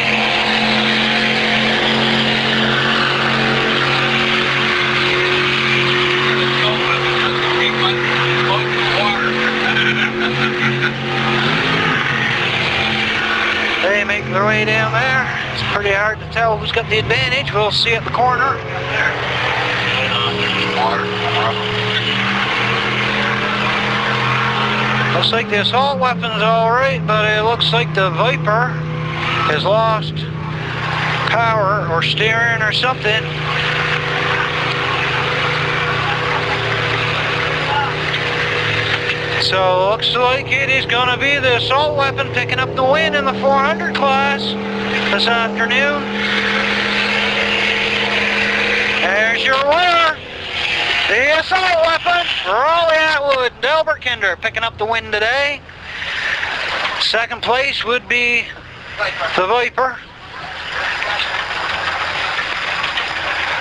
They make their way down there. It's pretty hard to tell who's got the advantage. We'll see at the corner. Looks like the Assault Weapon's alright, but it looks like the Viper has lost power or steering or something. So looks like it is going to be the Assault Weapon picking up the win in the 400 class this afternoon. There's your winner, the Assault Weapon, Raleigh Atwood and Albert Kinder picking up the win today. Second place would be the Viper.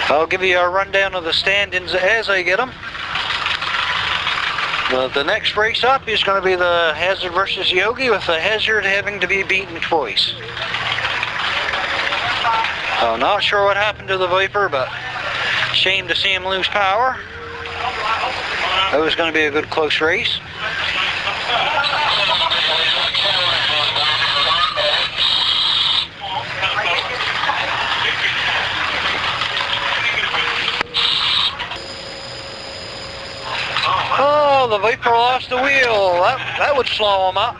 I'll give you a rundown of the standings as I get them. The next race up is going to be the Hazard versus Yogi, with the Hazard having to be beaten twice. I'm not sure what happened to the Viper, but shame to see him lose power. That was going to be a good close race. Oh, the Viper lost the wheel. That would slow him up.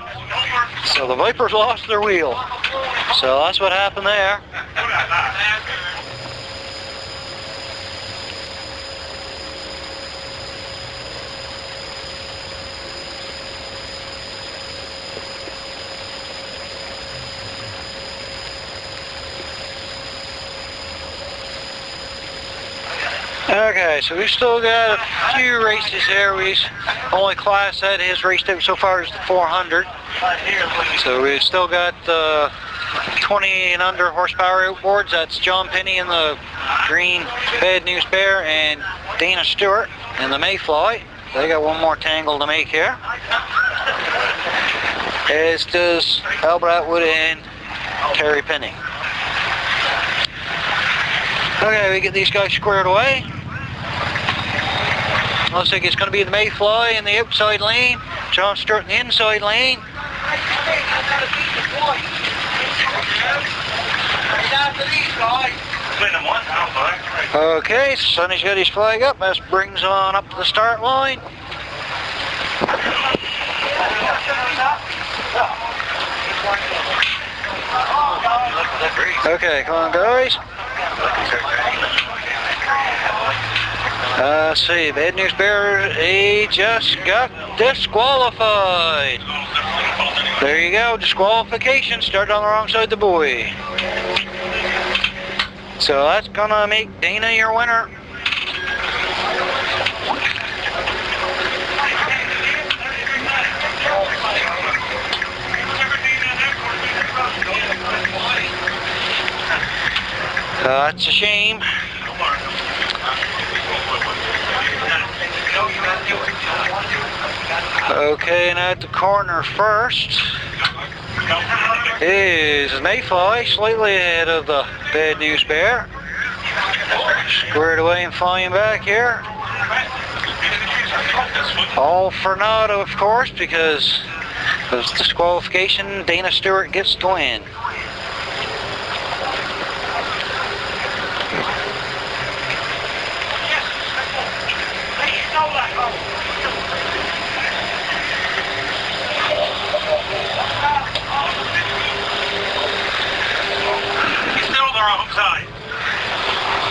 So the Vipers lost their wheel. So that's what happened there. Okay, so we've still got a few races here. Only class that has raced out so far is the 400. So we've still got 20 and under horsepower outboards. That's John Penny in the green Bad News Bear and Dana Stewart in the Mayfly. They got one more tangle to make here. As does Albert Atwood and Terry Penny. Okay, we get these guys squared away. Looks like it's going to be the Mayfly in the outside lane, John Stewart in the inside lane. Okay, Sonny's got his flag up. That brings on up to the start line. Okay, come on guys. Let's see, Bad News Bear, he just got disqualified. There you go, disqualification, started on the wrong side of the buoy. So that's gonna make Dana your winner. That's a shame. Okay, and at the corner first is Mayfly, slightly ahead of the Bad News Bear. Squared away and flying back here. All for naught, of course, because of disqualification. Dana Stewart gets the win.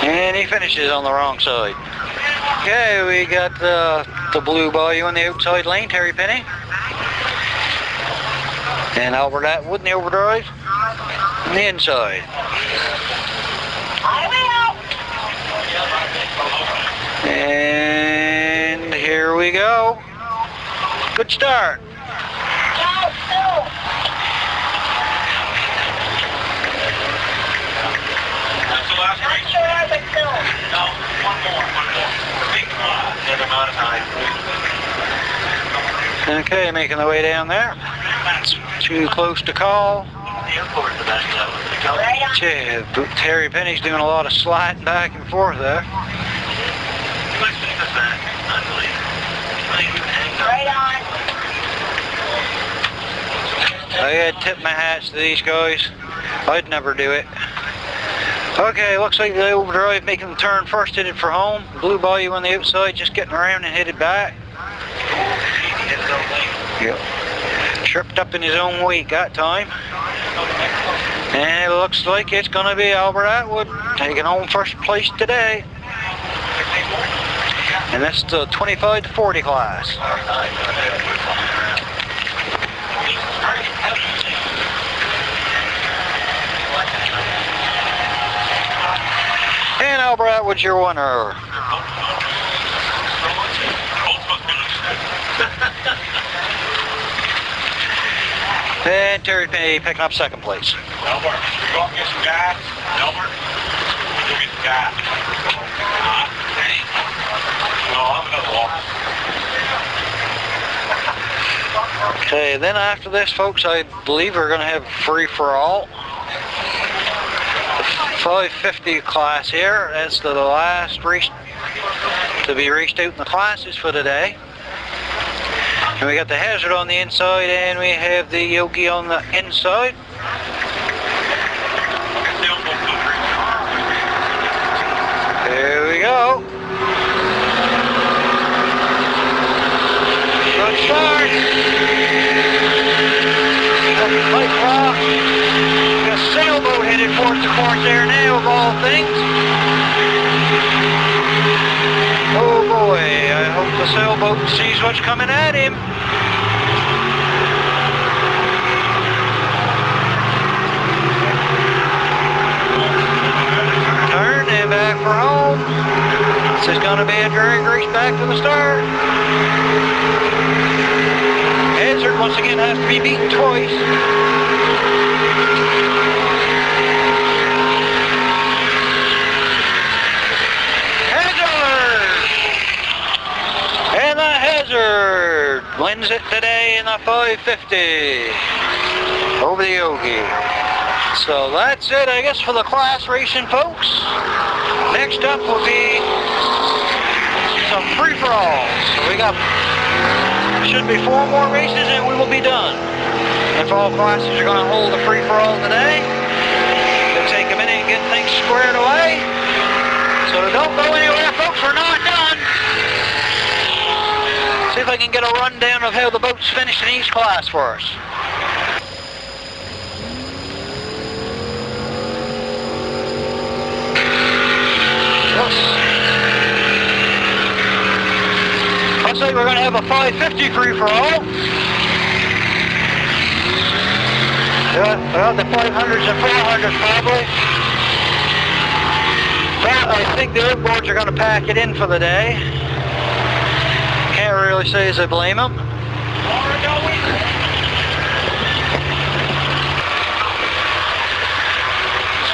And he finishes on the wrong side. Okay, we got the blue Bayou in the outside lane, Terry Penny. And Albert Atwood in the Overdrive on the inside. And here we go. Good start. No, one more. Big never amount of time. Okay, making the way down there. It's too close to call. Yeah, Terry Penny's doing a lot of sliding back and forth there. I had to tip my hats to these guys. I'd never do it. Okay, looks like the Overdrive making the turn first, headed for home. Blue Bayou on the outside, just getting around and headed back. Yep. Tripped up in his own weight that time. And it looks like it's going to be Albert Atwood taking home first place today. And that's the 25 to 40 class. And Albert Atwood's your winner. And Terry Pay picking up second place. Albert, we go up and get some gas. Albert, we go get some gas. Hey. No, I'm gonna walk. Okay, then after this, folks, I believe we're going to have free-for-all. The 550 class here. That's the last race to be raced out in the classes for today. And we got the Hazard on the inside, and we have the Yogi on the inside. Here we go. Good start. Mayfly. We got a sailboat headed towards the course there now, of all things. Oh boy, I hope the sailboat sees what's coming at him. Turn and back for home. This is going to be a drag race back to the start. Hazard once again has to be beaten twice. And the Hazard wins it today in the 550 over the Yogi. So that's it, I guess, for the class racing, folks. Next up will be some free-for-alls. So we got, should be 4 more races and we will be done. If all classes are going to hold a free-for-all today, it'll take a minute and get things squared away. So don't go anywhere, folks, we're not done. See if I can get a rundown of how the boats finished in each class for us. Looks like we're going to have a 550 free-for-all. Well, the 500s and 400s probably. But I think the Outboards are going to pack it in for the day. Can't really say as I blame them.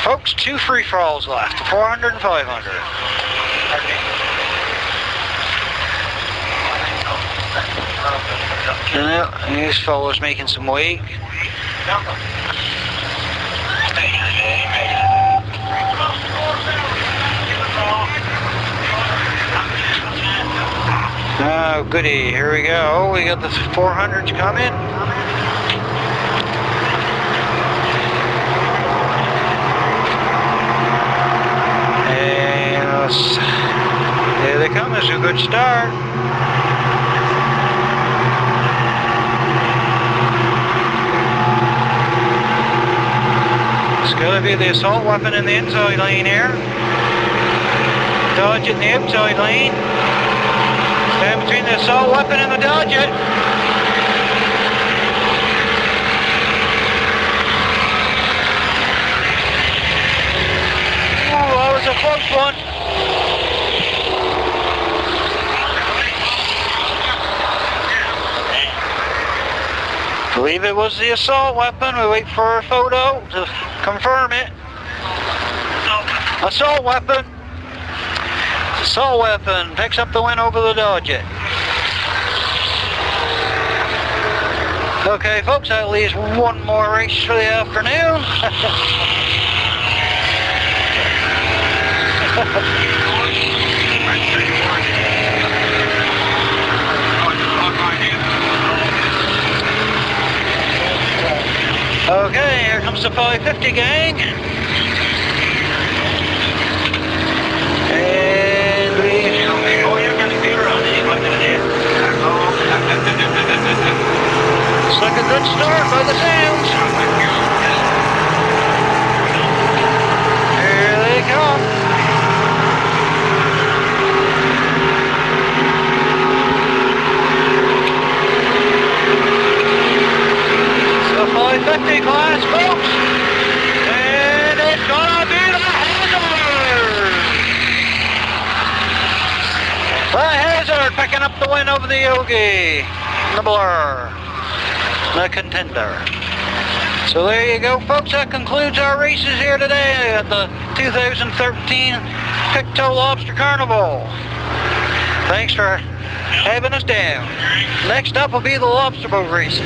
Folks, 2 free-for-alls left, 400 and 500. And these fellows making some weight. Oh, goody, here we go. We got the 400s coming. And there they come. It's a good start. It's got to be the assault weapon in the inside lane here. Dodge it in the outside lane. Stand between the assault weapon and the Dodge it. Oh, that was a close one. I believe it was the assault weapon. We wait for a photo to confirm it. Assault weapon. Assault weapon picks up the win over the Dodge it. Okay, folks, that leaves 1 more race for the afternoon. Okay, here comes the 550 gang. And we... Oh, you're going to be around it. It's like a good start by the sounds. Here they come. It's the 550 class, folks. And it's gonna be the Hazard. The Hazard picking up the win over the Yogi. The Blur. The Contender. So there you go, folks. That concludes our races here today at the 2013 Pictou Lobster Carnival. Thanks for having us down. Next up will be the lobster boat races.